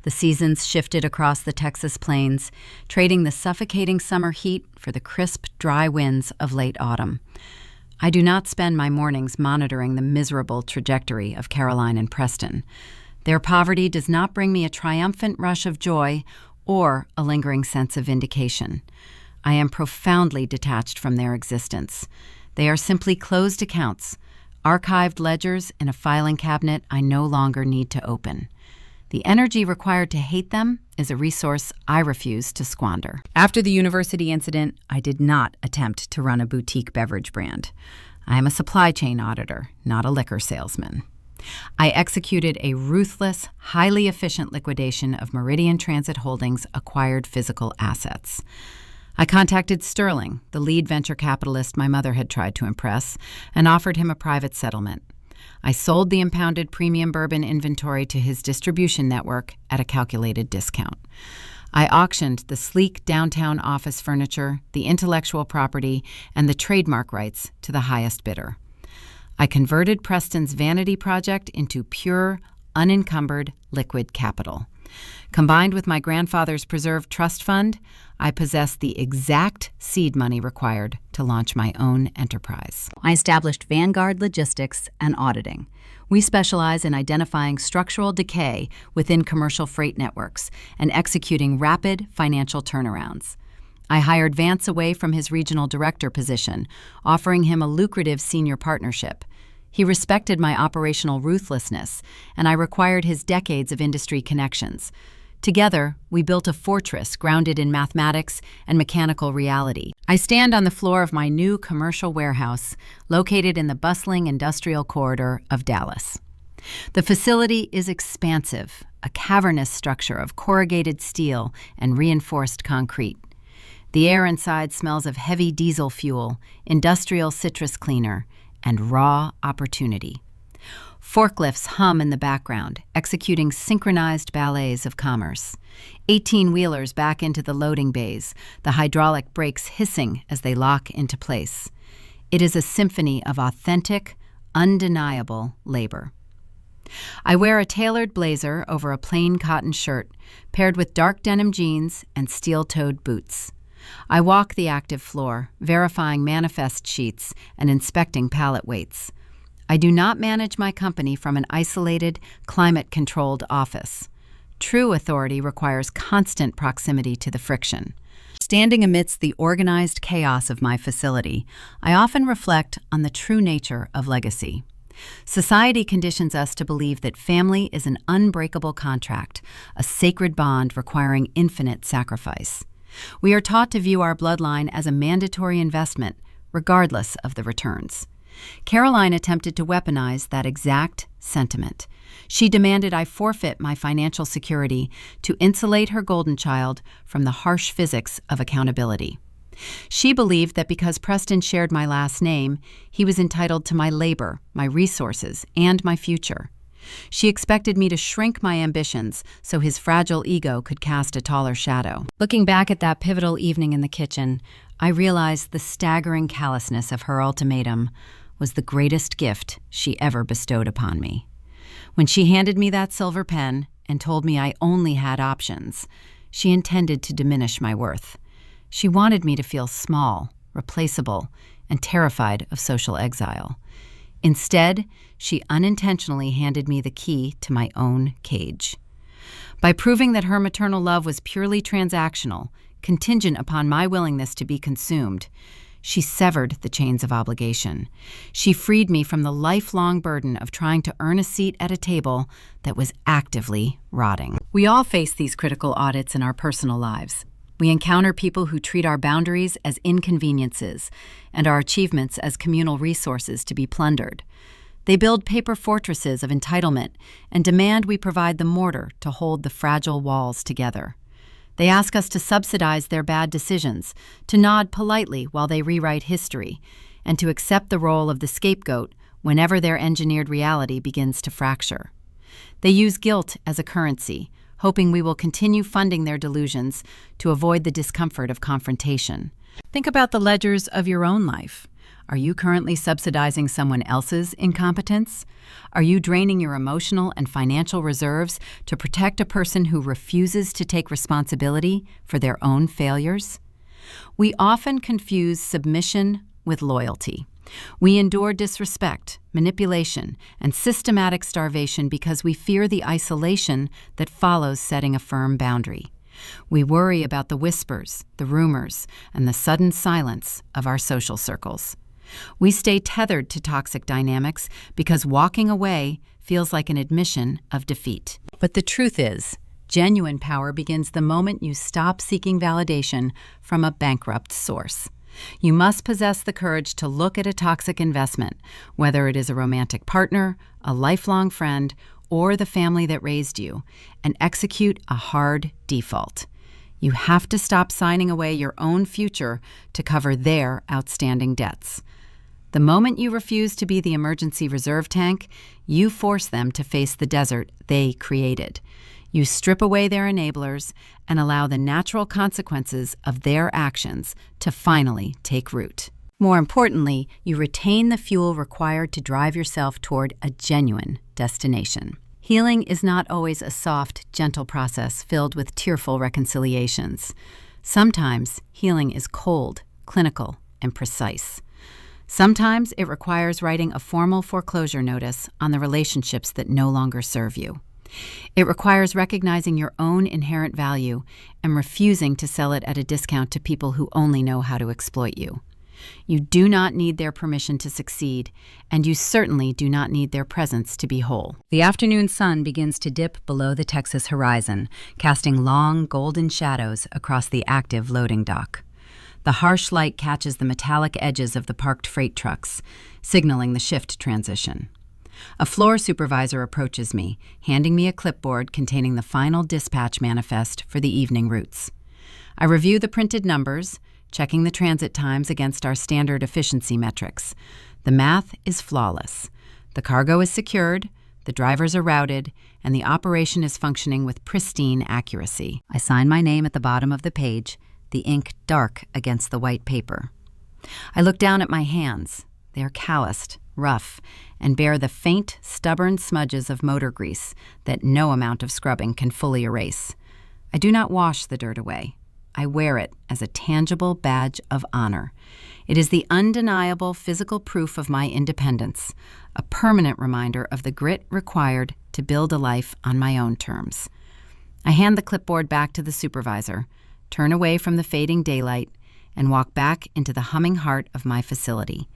The seasons shifted across the Texas plains, trading the suffocating summer heat for the crisp, dry winds of late autumn. I do not spend my mornings monitoring the miserable trajectory of Caroline and Preston. Their poverty does not bring me a triumphant rush of joy or a lingering sense of vindication. I am profoundly detached from their existence. They are simply closed accounts, archived ledgers in a filing cabinet I no longer need to open. The energy required to hate them is a resource I refuse to squander. After the university incident, I did not attempt to run a boutique beverage brand. I am a supply chain auditor, not a liquor salesman. I executed a ruthless, highly efficient liquidation of Meridian Transit Holdings' acquired physical assets. I contacted Sterling, the lead venture capitalist my mother had tried to impress, and offered him a private settlement. I sold the impounded premium bourbon inventory to his distribution network at a calculated discount. I auctioned the sleek downtown office furniture, the intellectual property, and the trademark rights to the highest bidder. I converted Preston's vanity project into pure, unencumbered liquid capital. Combined with my grandfather's preserved trust fund, I possess the exact seed money required to launch my own enterprise. I established Vanguard Logistics and Auditing. We specialize in identifying structural decay within commercial freight networks and executing rapid financial turnarounds. I hired Vance away from his regional director position, offering him a lucrative senior partnership. He respected my operational ruthlessness, and I required his decades of industry connections. Together, we built a fortress grounded in mathematics and mechanical reality. I stand on the floor of my new commercial warehouse, located in the bustling industrial corridor of Dallas. The facility is expansive, a cavernous structure of corrugated steel and reinforced concrete. The air inside smells of heavy diesel fuel, industrial citrus cleaner, and raw opportunity. Forklifts hum in the background, executing synchronized ballets of commerce. 18-wheelers back into the loading bays, the hydraulic brakes hissing as they lock into place. It is a symphony of authentic, undeniable labor. I wear a tailored blazer over a plain cotton shirt, paired with dark denim jeans and steel-toed boots. I walk the active floor, verifying manifest sheets and inspecting pallet weights. I do not manage my company from an isolated, climate-controlled office. True authority requires constant proximity to the friction. Standing amidst the organized chaos of my facility, I often reflect on the true nature of legacy. Society conditions us to believe that family is an unbreakable contract, a sacred bond requiring infinite sacrifice. We are taught to view our bloodline as a mandatory investment, regardless of the returns. Caroline attempted to weaponize that exact sentiment. She demanded I forfeit my financial security to insulate her golden child from the harsh physics of accountability. She believed that because Preston shared my last name, he was entitled to my labor, my resources, and my future. She expected me to shrink my ambitions so his fragile ego could cast a taller shadow. Looking back at that pivotal evening in the kitchen, I realized the staggering callousness of her ultimatum was the greatest gift she ever bestowed upon me. When she handed me that silver pen and told me I only had options, she intended to diminish my worth. She wanted me to feel small, replaceable, and terrified of social exile. Instead, she unintentionally handed me the key to my own cage. By proving that her maternal love was purely transactional, contingent upon my willingness to be consumed, she severed the chains of obligation. She freed me from the lifelong burden of trying to earn a seat at a table that was actively rotting. We all face these critical audits in our personal lives. We encounter people who treat our boundaries as inconveniences and our achievements as communal resources to be plundered. They build paper fortresses of entitlement and demand we provide the mortar to hold the fragile walls together. They ask us to subsidize their bad decisions, to nod politely while they rewrite history, and to accept the role of the scapegoat whenever their engineered reality begins to fracture. They use guilt as a currency, hoping we will continue funding their delusions to avoid the discomfort of confrontation. Think about the ledgers of your own life. Are you currently subsidizing someone else's incompetence? Are you draining your emotional and financial reserves to protect a person who refuses to take responsibility for their own failures? We often confuse submission with loyalty. We endure disrespect, manipulation, and systematic starvation because we fear the isolation that follows setting a firm boundary. We worry about the whispers, the rumors, and the sudden silence of our social circles. We stay tethered to toxic dynamics because walking away feels like an admission of defeat. But the truth is, genuine power begins the moment you stop seeking validation from a bankrupt source. You must possess the courage to look at a toxic investment, whether it is a romantic partner, a lifelong friend, or the family that raised you, and execute a hard default. You have to stop signing away your own future to cover their outstanding debts. The moment you refuse to be the emergency reserve tank, you force them to face the desert they created. You strip away their enablers and allow the natural consequences of their actions to finally take root. More importantly, you retain the fuel required to drive yourself toward a genuine destination. Healing is not always a soft, gentle process filled with tearful reconciliations. Sometimes healing is cold, clinical, and precise. Sometimes it requires writing a formal foreclosure notice on the relationships that no longer serve you. It requires recognizing your own inherent value and refusing to sell it at a discount to people who only know how to exploit you. You do not need their permission to succeed, and you certainly do not need their presence to be whole. The afternoon sun begins to dip below the Texas horizon, casting long, golden shadows across the active loading dock. The harsh light catches the metallic edges of the parked freight trucks, signaling the shift transition. A floor supervisor approaches me, handing me a clipboard containing the final dispatch manifest for the evening routes. I review the printed numbers, checking the transit times against our standard efficiency metrics. The math is flawless. The cargo is secured, the drivers are routed, and the operation is functioning with pristine accuracy. I sign my name at the bottom of the page, the ink dark against the white paper. I look down at my hands. They are calloused, rough, and bear the faint, stubborn smudges of motor grease that no amount of scrubbing can fully erase. I do not wash the dirt away. I wear it as a tangible badge of honor. It is the undeniable physical proof of my independence, a permanent reminder of the grit required to build a life on my own terms. I hand the clipboard back to the supervisor, turn away from the fading daylight, and walk back into the humming heart of my facility.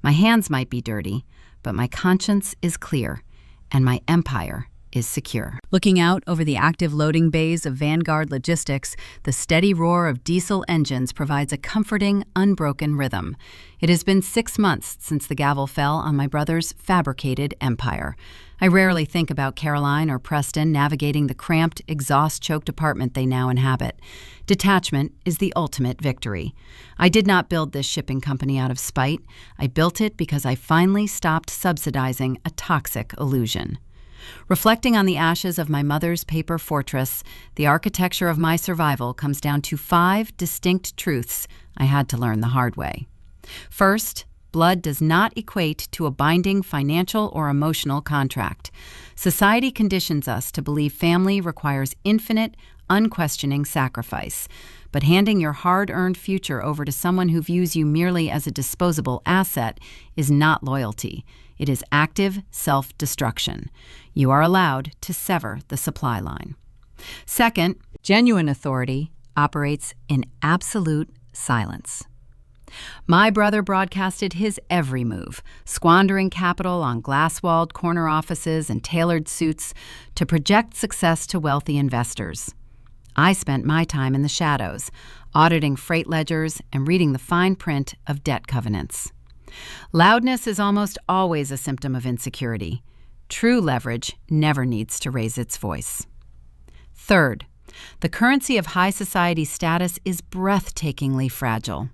My hands might be dirty, but my conscience is clear, and my empire is secure. Looking out over the active loading bays of Vanguard Logistics, the steady roar of diesel engines provides a comforting, unbroken rhythm. It has been 6 months since the gavel fell on my brother's fabricated empire. I rarely think about Caroline or Preston navigating the cramped, exhaust-choked apartment they now inhabit. Detachment is the ultimate victory. I did not build this shipping company out of spite. I built it because I finally stopped subsidizing a toxic illusion. Reflecting on the ashes of my mother's paper fortress, the architecture of my survival comes down to 5 distinct truths I had to learn the hard way. First, blood does not equate to a binding financial or emotional contract. Society conditions us to believe family requires infinite, unquestioning sacrifice. But handing your hard-earned future over to someone who views you merely as a disposable asset is not loyalty. It is active self-destruction. You are allowed to sever the supply line. Second, genuine authority operates in absolute silence. My brother broadcasted his every move, squandering capital on glass-walled corner offices and tailored suits to project success to wealthy investors. I spent my time in the shadows, auditing freight ledgers and reading the fine print of debt covenants. Loudness is almost always a symptom of insecurity. True leverage never needs to raise its voice. Third, the currency of high society status is breathtakingly fragile.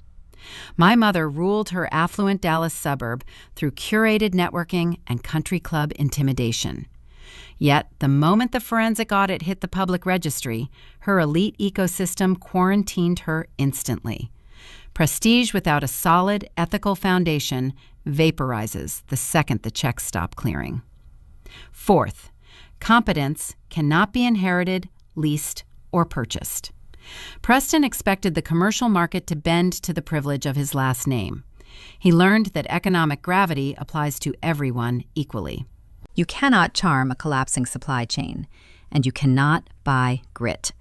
My mother ruled her affluent Dallas suburb through curated networking and country club intimidation. Yet, the moment the forensic audit hit the public registry, her elite ecosystem quarantined her instantly. Prestige without a solid, ethical foundation vaporizes the second the checks stop clearing. Fourth, competence cannot be inherited, leased, or purchased. Preston expected the commercial market to bend to the privilege of his last name. He learned that economic gravity applies to everyone equally. You cannot charm a collapsing supply chain, and you cannot buy grit.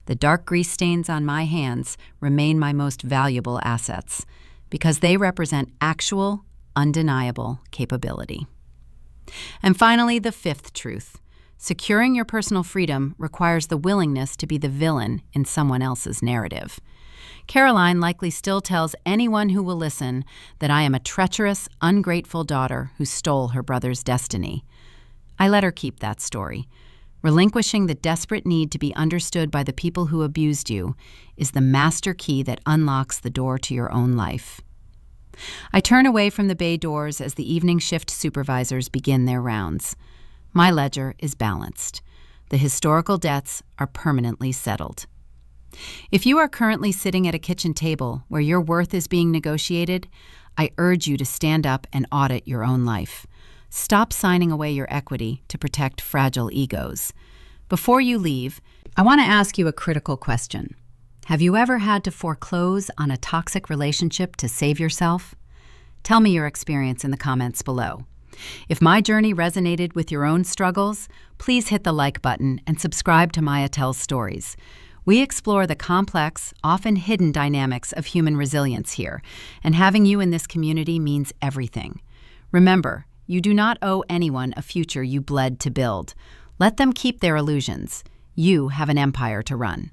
The dark grease stains on my hands remain my most valuable assets. because they represent actual, undeniable capability. And finally, the fifth truth. Securing your personal freedom requires the willingness to be the villain in someone else's narrative. Caroline likely still tells anyone who will listen that I am a treacherous, ungrateful daughter who stole her brother's destiny. I let her keep that story. Relinquishing the desperate need to be understood by the people who abused you is the master key that unlocks the door to your own life. I turn away from the bay doors as the evening shift supervisors begin their rounds. My ledger is balanced. The historical debts are permanently settled. If you are currently sitting at a kitchen table where your worth is being negotiated, I urge you to stand up and audit your own life. Stop signing away your equity to protect fragile egos. Before you leave, I want to ask you a critical question. Have you ever had to foreclose on a toxic relationship to save yourself? Tell me your experience in the comments below. If my journey resonated with your own struggles, please hit the like button and subscribe to Maya Tells Stories. We explore the complex, often hidden dynamics of human resilience here, and having you in this community means everything. Remember, you do not owe anyone a future you bled to build. Let them keep their illusions. You have an empire to run.